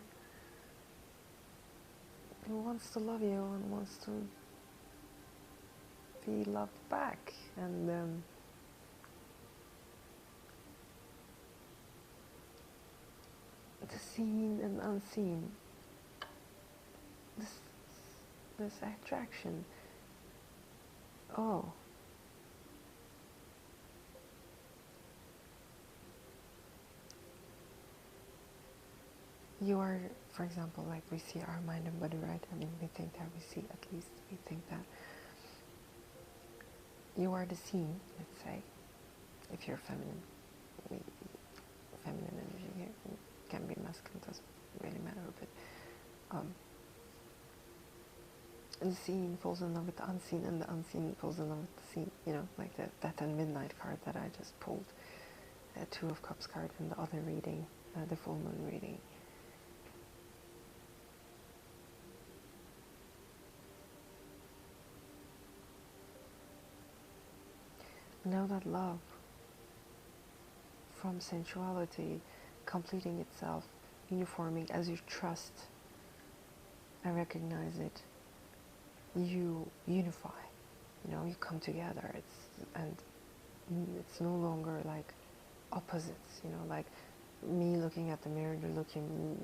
He wants to love you and wants to be loved back. And the seen and unseen, this this attraction. Oh. You are, for example, like we see our mind and body, right? I mean, we think that we see, at least we think that. You are the scene, let's say, if you're feminine. Feminine energy here can be masculine, doesn't really matter, but the scene falls in love with the unseen, and the unseen falls in love with the scene, you know, like that and midnight card that I just pulled, the Two of Cups card in the other reading, the full moon reading. Know that love from sensuality completing itself, uniforming as you trust and recognize it, you unify, you know, you come together. It's no longer like opposites, you know, like me looking at the mirror,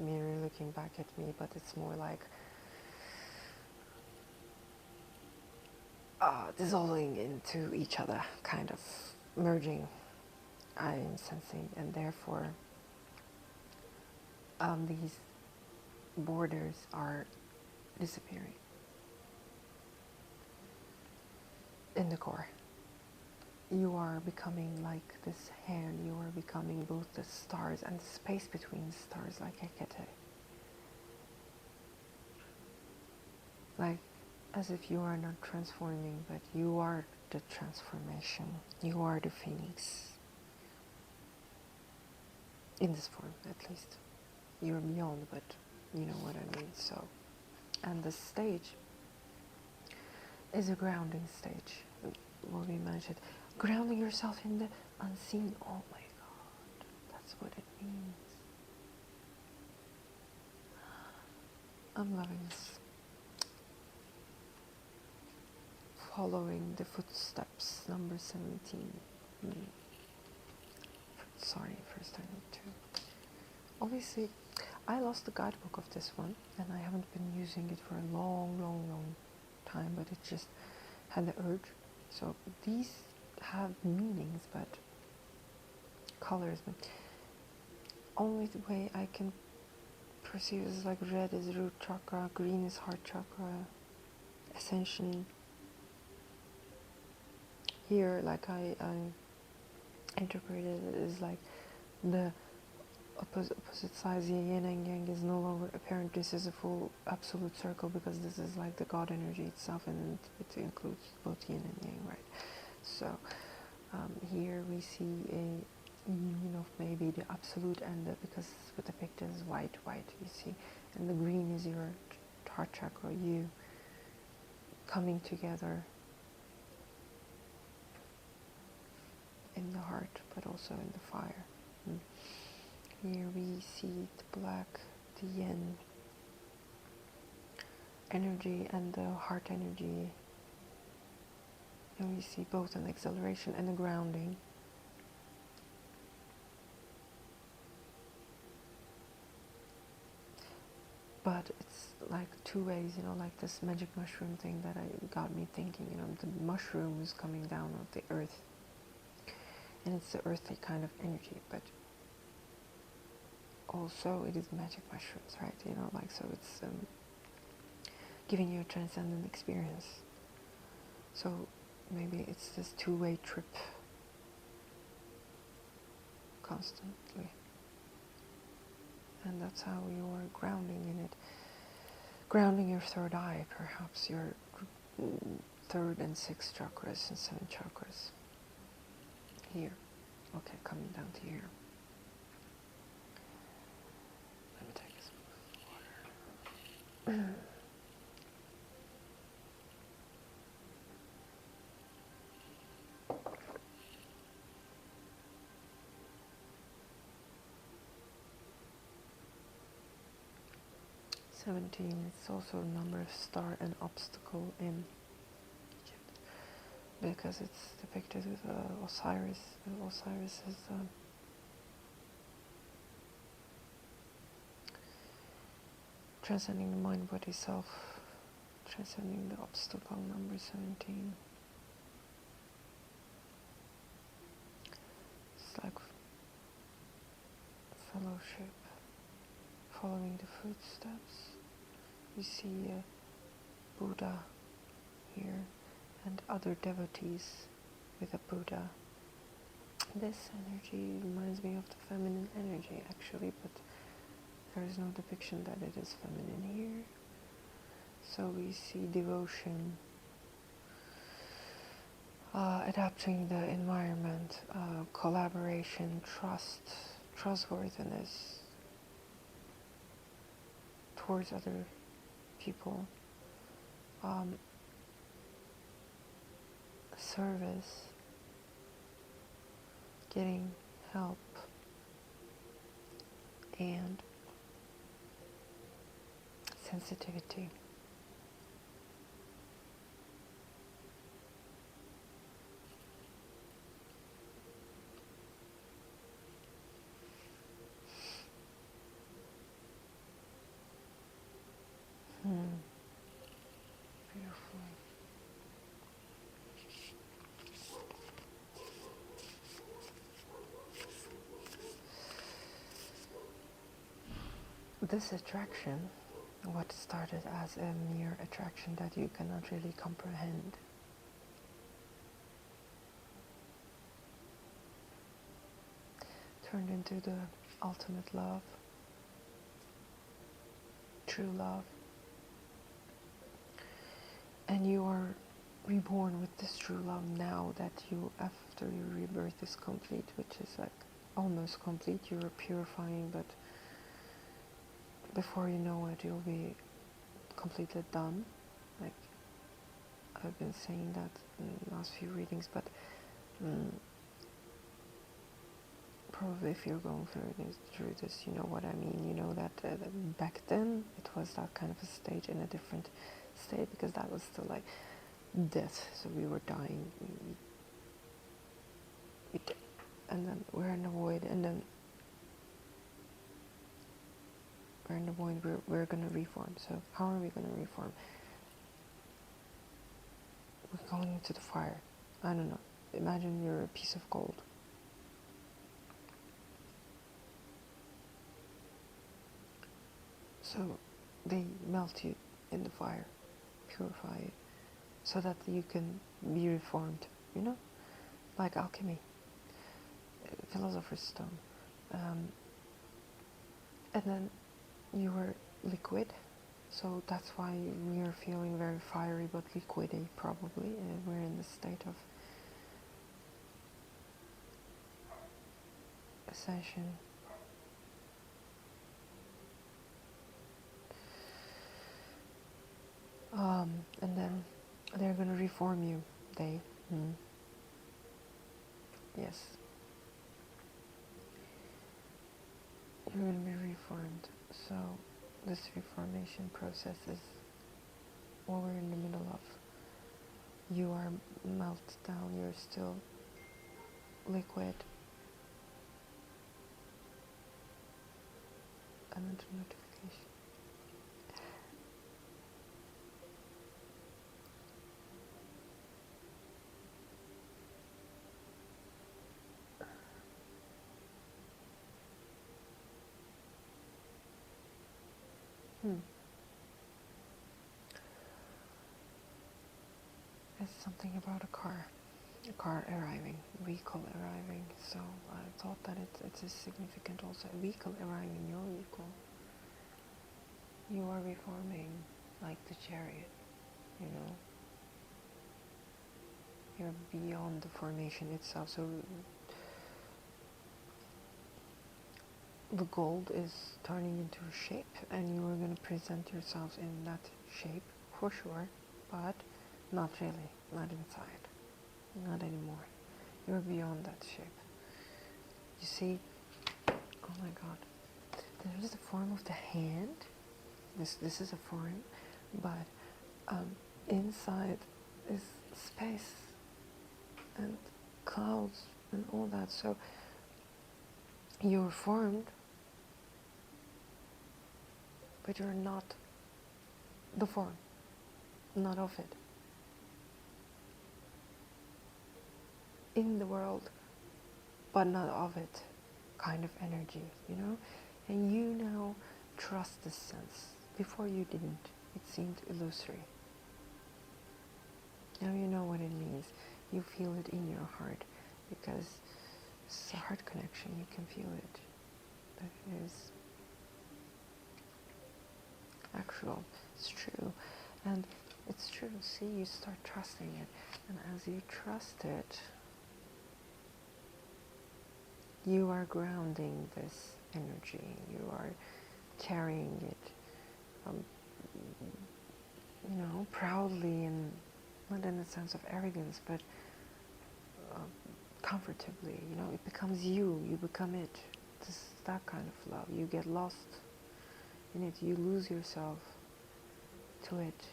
mirror looking back at me, but it's more like dissolving into each other, kind of merging, I'm sensing, and therefore these borders are disappearing in the core. You are becoming like this hand, you are becoming both the stars and the space between the stars, like Hecate. Like, as if you are not transforming, but you are the transformation. You are the phoenix. In this form, at least. You're beyond, but you know what I mean. So, and the stage is a grounding stage. What we mentioned. Grounding yourself in the unseen. Oh my God, that's what it means. I'm loving this. Following the footsteps, number 17. Sorry, first I need to. Obviously, I lost the guidebook of this one, and I haven't been using it for a long time, but it just had the urge. So these have meanings, but colors. But only the way I can perceive is like red is root chakra, green is heart chakra, ascension. Here, like I interpreted it as like the opposite sides, yin and yang, is no longer apparent. This is a full absolute circle, because this is like the God energy itself, and it includes both yin and yang, right? So here we see a union of maybe the absolute and because what depicted is white, you see, and the green is your heart chakra, you coming together in the heart, but also in the fire. Here we see the black, the yin energy and the heart energy, and we see both an acceleration and a grounding. But it's like two ways, you know, like this magic mushroom thing that got me thinking, you know, the mushroom is coming down of the earth, and it's the earthly kind of energy, but also it is magic mushrooms, right? You know, like, so it's giving you a transcendent experience. So maybe it's this two-way trip constantly, and that's how you are grounding in it, grounding your third eye, perhaps your third and sixth chakras and 7 chakras here. Okay, coming down to here. Let me take some water. 17, it's also a number of star and obstacle in Egypt, because it's depicted with Osiris. Osiris is transcending the mind, body, self, Transcending the obstacle, number 17. It's like fellowship, following the footsteps. We see Buddha here and other devotees with a Buddha. This energy reminds me of the feminine energy actually, but there is no depiction that it is feminine here. So we see devotion, adapting the environment, collaboration, trustworthiness towards other people, service, getting help, and sensitivity. Beautiful. This attraction, what started as a mere attraction that you cannot really comprehend, turned into the ultimate love, true love. And you are reborn with this true love now that you, after your rebirth is complete, which is like almost complete, you are purifying, but before you know it, you'll be completely done. Like I've been saying that in the last few readings, but probably if you're going through this, you know what I mean. You know that back then it was that kind of a stage in a different state, because that was still like death. So we were dying, and then we're in the void, and then we're in the void. We're gonna reform. So how are we gonna reform? We're going into the fire. I don't know. Imagine you're a piece of gold. So they melt you in the fire, purify you, so that you can be reformed, you know? Like alchemy, philosopher's stone. And then you were liquid, so that's why we are feeling very fiery but liquidy probably. We're in the state of ascension. And then they're going to reform you. Yes. You're going to be reformed. So this reformation process is what we're in the middle of. You are melted down. You're still liquid. Another notification. It's something about a car arriving, vehicle arriving. So I thought that it's a significant also. A vehicle arriving in your vehicle. You are reforming like the chariot, you know. You're beyond the formation itself. So the gold is turning into a shape, and you are going to present yourselves in that shape for sure, but not really, not inside, not anymore. You're beyond that shape. You see, oh my god, there is the form of the hand. This is a form, but inside is space and clouds and all that. So you're formed, but you're not the form. not of it. In the world, but not of it kind of energy, you know? And you now trust this sense. Before you didn't. It seemed illusory. Now you know what it means. You feel it in your heart because it's a heart connection. You can feel it. That it is actual. It's true. And it's true. See, you start trusting it. And as you trust it, you are grounding this energy. You are carrying it, you know, proudly, and not in a sense of arrogance, but comfortably. You know, it becomes you. You become it. This is that kind of love. You get lost in it. You lose yourself to it.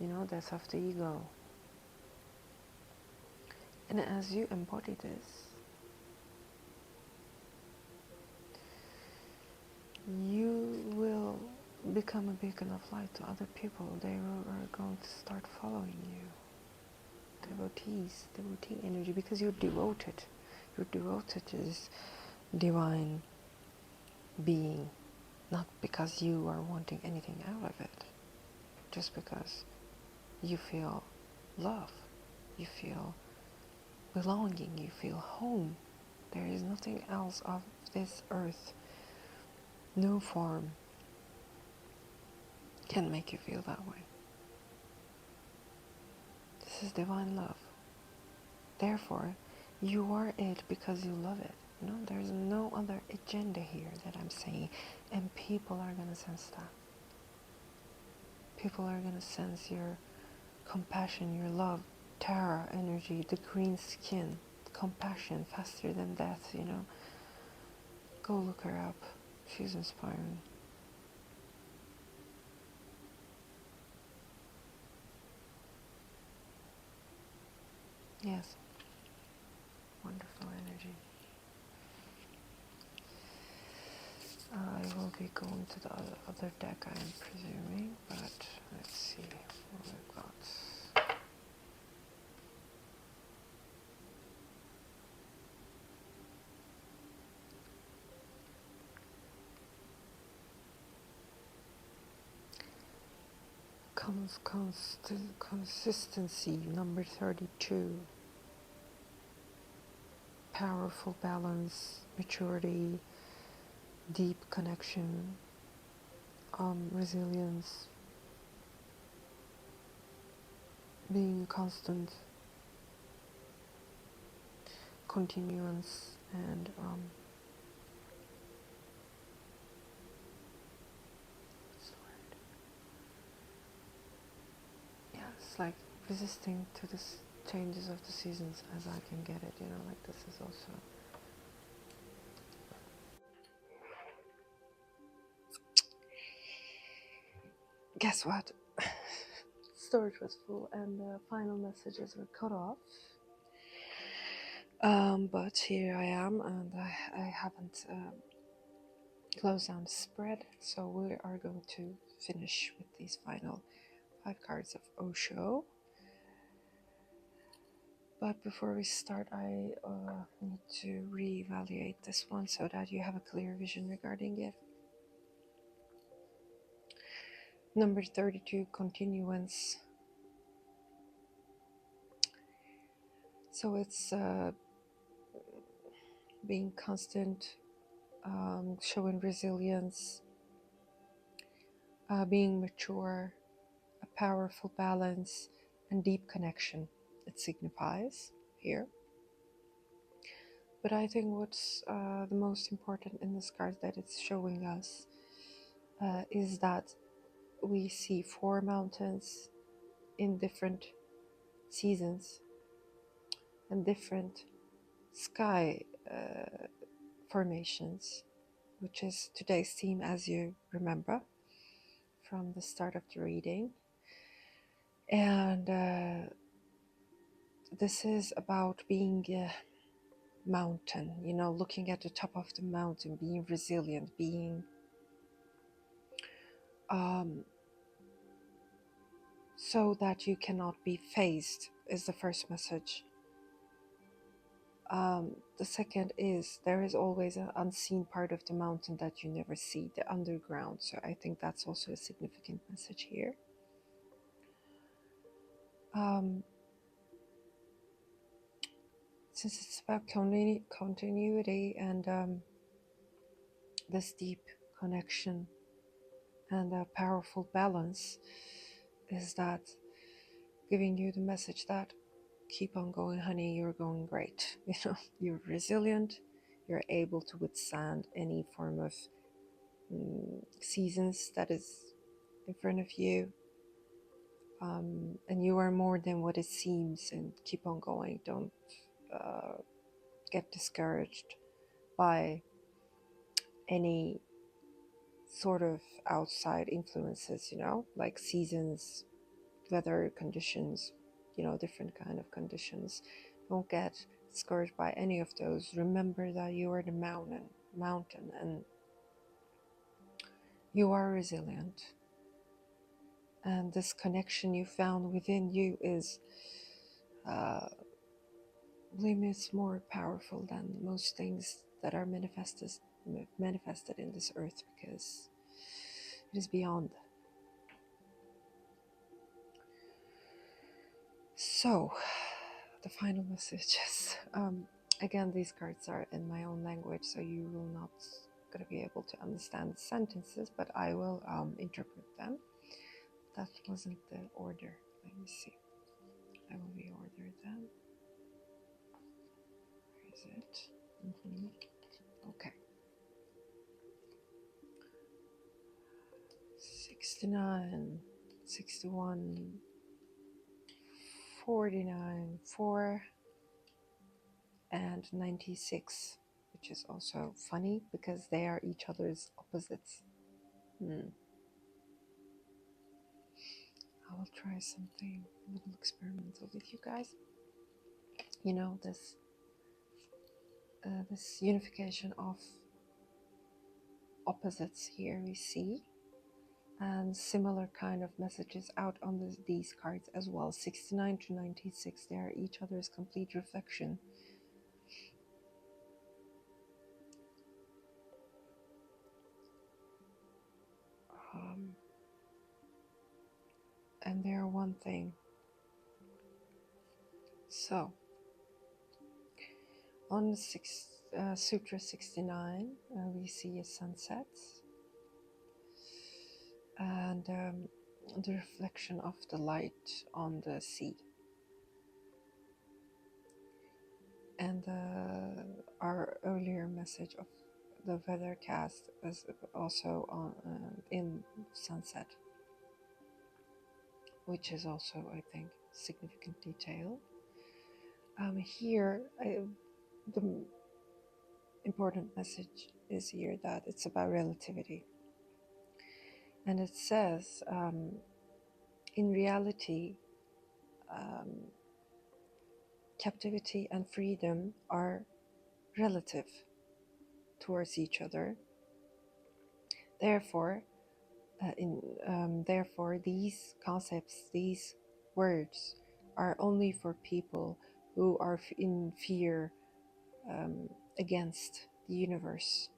You know, that's of the ego. And as you embody this, you will become a beacon of light to other people. They are going to start following you. Devotees, devotee energy, because you're devoted. You're devoted to this divine being, not because you are wanting anything out of it, just because you feel love, you feel belonging, you feel home. There is nothing else of this earth, no form can make you feel that way. This is divine love. Therefore, you are it because you love it. You know, there's no other agenda here that I'm saying, and people are gonna sense that. People are gonna sense your compassion, your love, Tara energy, the green skin, compassion, faster than death, you know. Go look her up. She's inspiring. Yes. Wonderful energy. I will be going to the other deck, I am presuming, but let's see what we've got. Consistency, number 32. Powerful balance, maturity, deep connection, resilience, being constant, continuance, and yeah, it's like resisting to the changes of the seasons as I can get it, you know, like this is also. Guess what? Storage was full and the final messages were cut off. But here I am, and I haven't closed down the spread, so we are going to finish with these final 5 cards of Osho. But before we start, I need to reevaluate this one so that you have a clear vision regarding it. Number 32, continuance. So it's being constant, showing resilience, being mature, a powerful balance, and deep connection. It signifies here. But I think what's the most important in this card that it's showing us is that we see 4 mountains in different seasons and different sky formations, which is today's theme, as you remember from the start of the reading. And this is about being a mountain, you know, looking at the top of the mountain, being resilient, being so that you cannot be phased, is the first message. The second is there is always an unseen part of the mountain that you never see, the underground. So I think that's also a significant message here. Since it's about continuity and this deep connection and a powerful balance, is that giving you the message that keep on going, honey, you're going great. You know, you're resilient, you're able to withstand any form of seasons that is in front of you, and you are more than what it seems, and keep on going. Don't get discouraged by any sort of outside influences, you know, like seasons, weather conditions, you know, different kind of conditions. Don't get discouraged by any of those. Remember that you are the mountain, and you are resilient. And this connection you found within you is limits more powerful than most things that are manifested in this earth, because it is beyond. So the final messages, again, these cards are in my own language, so you will not gonna be able to understand the sentences, but I will interpret them. That wasn't the order. Let me see. I will reorder them. Where is it? Okay. 69, 61, 49, 4, and 96, which is also funny because they are each other's opposites. I will try something a little experimental with you guys. You know, this unification of opposites here we see, and similar kind of messages out on these cards as well. 69 to 96, they are each other's complete reflection. And they are one thing. So on Sutra 69, we see a sunset and the reflection of the light on the sea. And our earlier message of the weathercast is also on in sunset, which is also, I think, significant detail. Here, the important message is here that it's about relativity. And it says, in reality, captivity and freedom are relative towards each other. Therefore, therefore, these concepts, these words, are only for people who are in fear against the universe.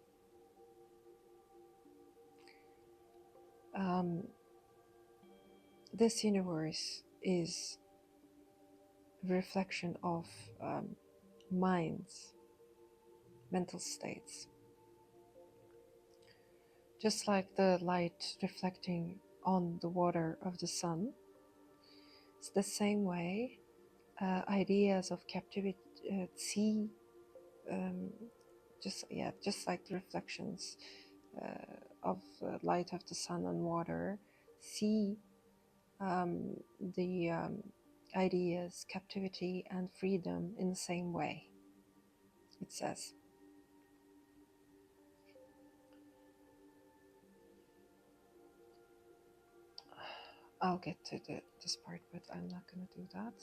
This universe is a reflection of minds, mental states. Just like the light reflecting on the water of the sun, it's the same way ideas of captivity see, just like the reflections of light of the sun on water, see the ideas, captivity and freedom in the same way, it says. I'll get to this part, but I'm not going to do that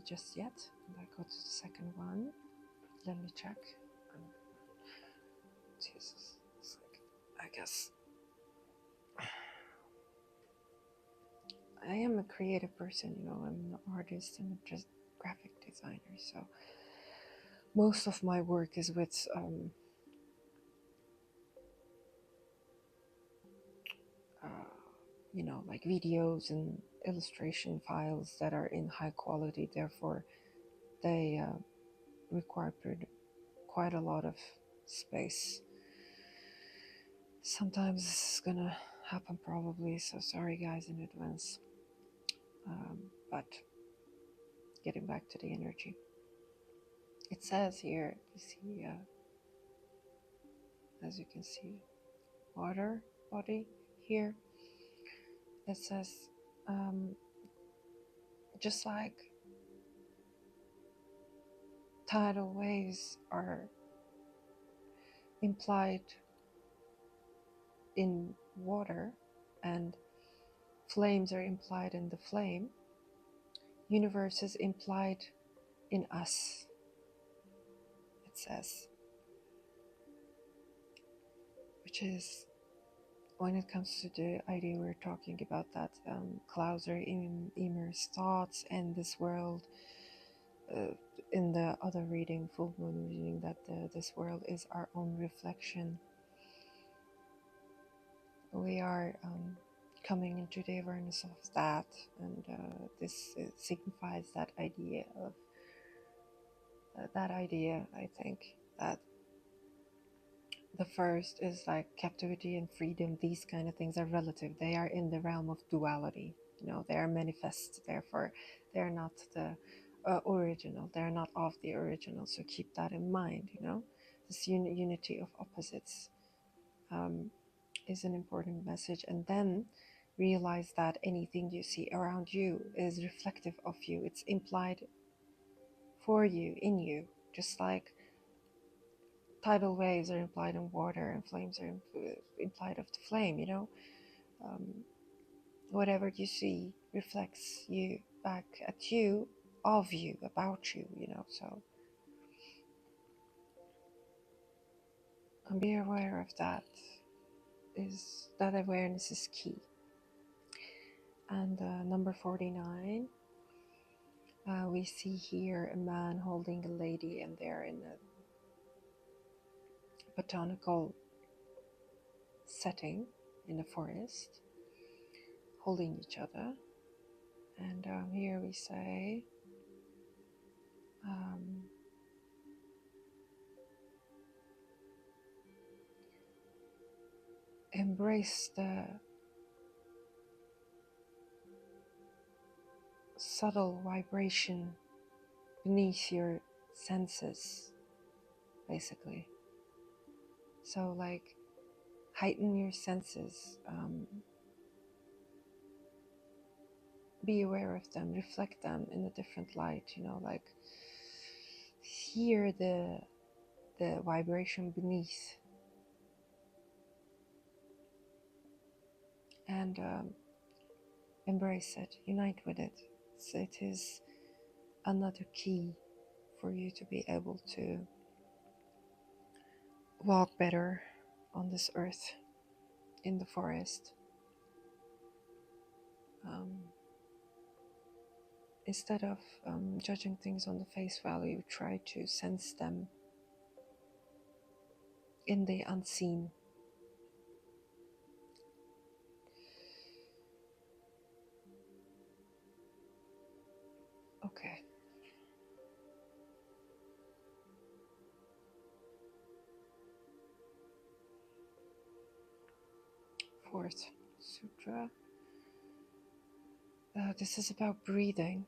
just yet. And I go to the second one. Let me check. Jesus, I guess I am a creative person, you know, I'm an artist and a just graphic designer, so most of my work is with uh, you know, like videos and illustration files that are in high quality, therefore they require quite a lot of space. Sometimes this is gonna happen probably, so sorry guys in advance. But getting back to the energy, it says here, you see, as you can see, water body here. It says, just like tidal waves are implied in water and flames are implied in the flame, universe is implied in us, it says, which is when it comes to the idea we're talking about, that clouds are immersed thoughts and this world, uh, in the other reading, full moon reading, that this world is our own reflection. We are coming into the awareness of that, and this signifies that idea of I think, that the first is like captivity and freedom. These kind of things are relative. They are in the realm of duality. You know, they are manifest. Therefore, they are not the original. They are not of the original. So keep that in mind. You know, this unity of opposites is an important message. And then realize that anything you see around you is reflective of you. It's implied for you, in you, just like tidal waves are implied in water and flames are implied of the flame, you know. um, Whatever you see reflects you back at you, of you, about you, you know. So be aware of that. Is that awareness is key. And number 49, we see here a man holding a lady, and they're in a botanical setting in a forest, holding each other. And here we say, embrace the subtle vibration beneath your senses, basically. So, like, heighten your senses, be aware of them, reflect them in a different light, you know, like, hear the vibration beneath, and embrace it, unite with it. So it is another key for you to be able to walk better on this earth, in the forest. Instead of judging things on the face value, try to sense them in the unseen. Okay. Fourth sutra. This is about breathing.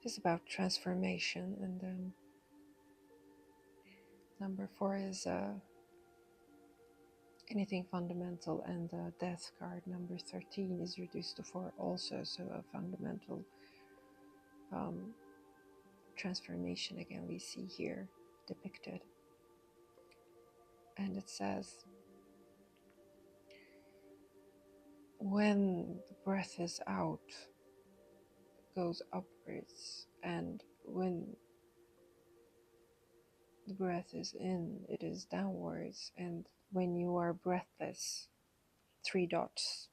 It's about transformation. And then number 4 is anything fundamental, and the death card number 13 is reduced to 4 also, so a fundamental transformation again we see here depicted. And it says, when the breath is out, goes upwards, and when the breath is in, it is downwards, and when you are breathless, 3 dots,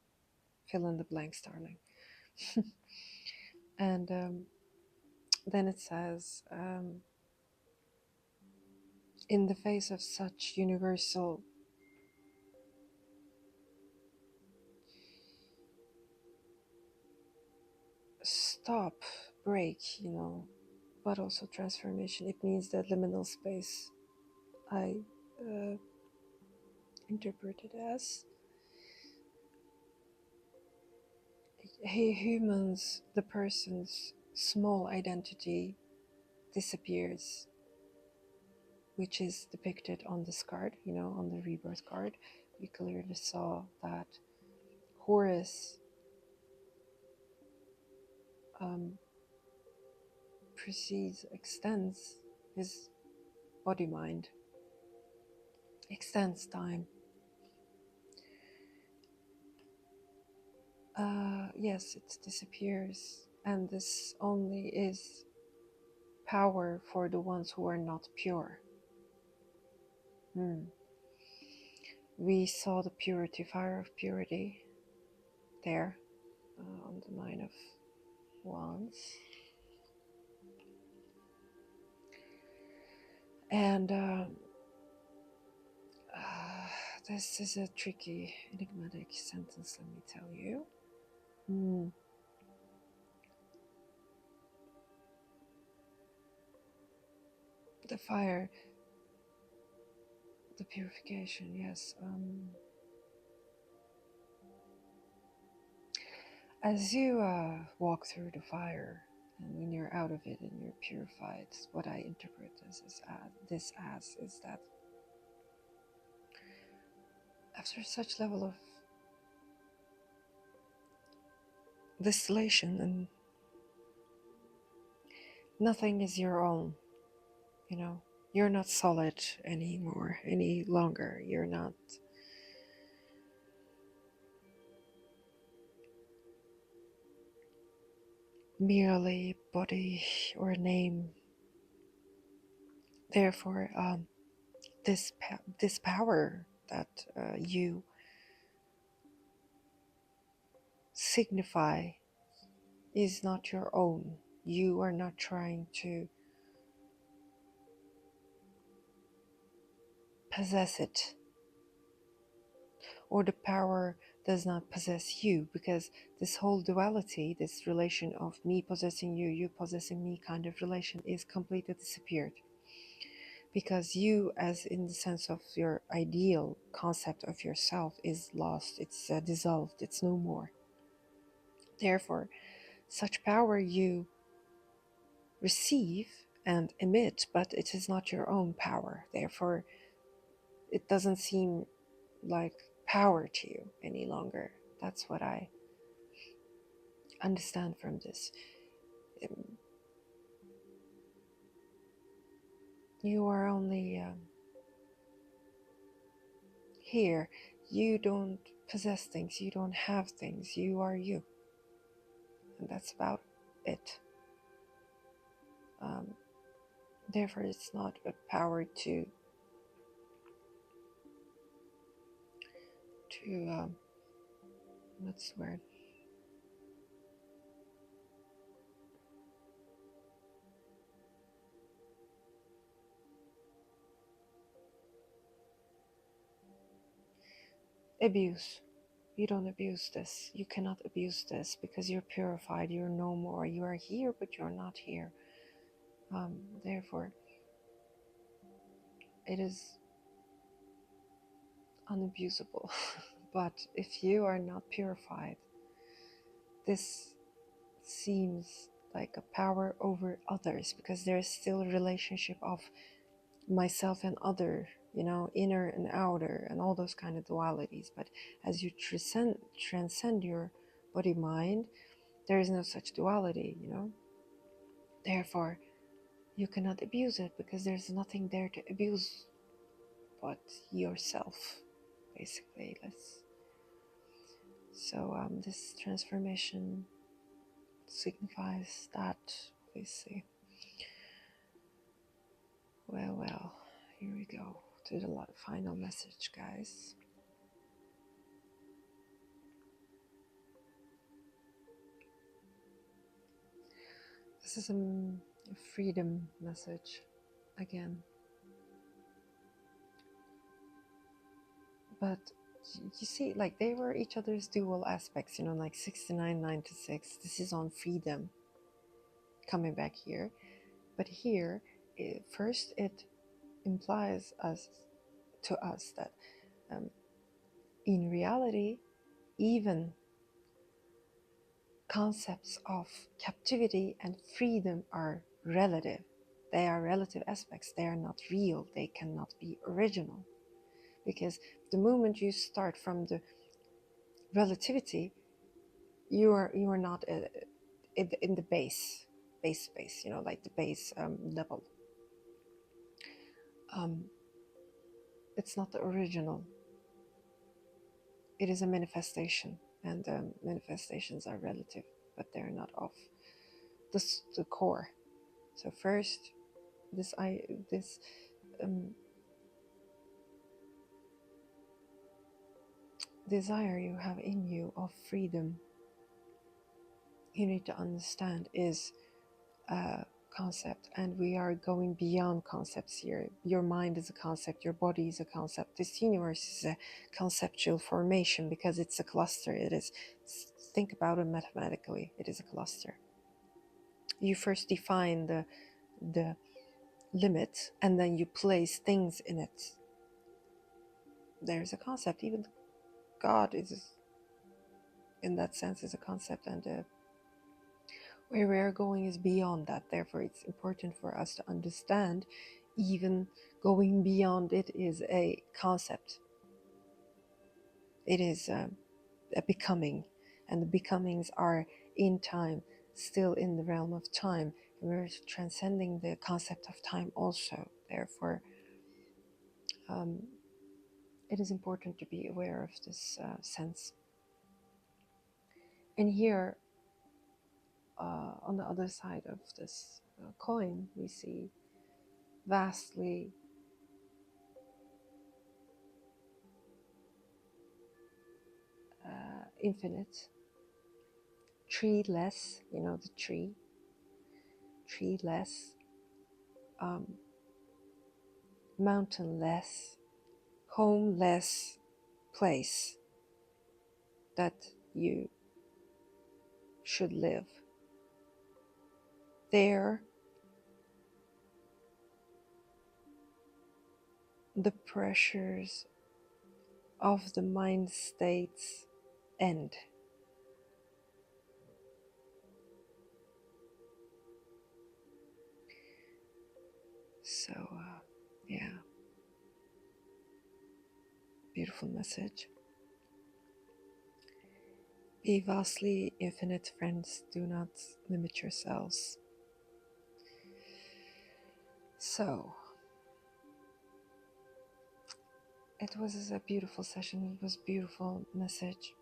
fill in the blanks, darling. And then it says, in the face of such universal stop, break, but also transformation, it means that liminal space. I interpret it as humans, the person's small identity disappears, which is depicted on this card, on the rebirth card. We clearly saw that Horus extends his body mind, extends time. Yes, it disappears, and this only is power for the ones who are not pure. We saw the purity, fire of purity, there on the 9 of Wands. And this is a tricky, enigmatic sentence, let me tell you. The fire, the purification, yes. As you walk through the fire, and when you're out of it and you're purified, what I interpret this as is that after such level of distillation, and nothing is your own, you're not solid anymore, any longer. You're not merely body or name. Therefore, this power that you signify is not your own. You are not trying to possess it, or the power does not possess you, because this whole duality, this relation of me possessing you, you possessing me kind of relation, is completely disappeared, because you, as in the sense of your ideal concept of yourself, is lost. It's dissolved. It's no more. Therefore, such power you receive and emit, but it is not your own power. Therefore, it doesn't seem like power to you any longer. That's what I understand from this. You are only here. You don't possess things. You don't have things. You are you. And that's about it. Therefore, it's not a power to what's the word? Abuse. You don't abuse this. You cannot abuse this, because you're purified. You're no more. You are here, but you're not here. Therefore, it is unabusable. But if you are not purified, this seems like a power over others, because there is still a relationship of myself and other, inner and outer, and all those kind of dualities. But as you transcend your body mind, there is no such duality. Therefore, you cannot abuse it, because there's nothing there to abuse but yourself, basically. This transformation signifies that, obviously. Well, Here we go to the final message, guys. This is a freedom message again. But you see, like, they were each other's dual aspects, you know, like 69, 96. This is on freedom coming back here. But here, first it implies to us that in reality, even concepts of captivity and freedom are relative. They are relative aspects. They are not real. They cannot be original. Because the moment you start from the relativity, you are not in the base space, you know, like the base level. It's not the original. It is a manifestation, and manifestations are relative, but they're not of the core. So first, this desire you have in you of freedom, you need to understand is a concept, and we are going beyond concepts here. Your mind is a concept, your body is a concept, this universe is a conceptual formation because it's a cluster. It is, think about it mathematically, it is a cluster. You first define the limit, and then you place things in it. There's a concept. Even God is, in that sense, is a concept, and where we are going is beyond that. Therefore, it's important for us to understand even going beyond it is a concept. It is a becoming, and the becomings are in time, still in the realm of time. And we're transcending the concept of time also. Therefore, it is important to be aware of this sense. And here, on the other side of this coin, we see vastly infinite, treeless, you know, the treeless, mountainless, homeless place that you should live. There, the pressures of the mind states end. So, yeah, beautiful message. Be vastly infinite, friends. Do not limit yourselves. So, it was a beautiful session. It was a beautiful message.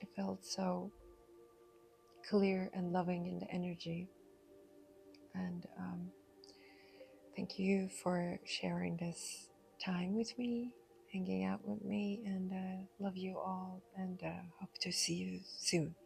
It felt so clear and loving in the energy. And thank you for sharing this time with me, hanging out with me, and love you all, and hope to see you soon.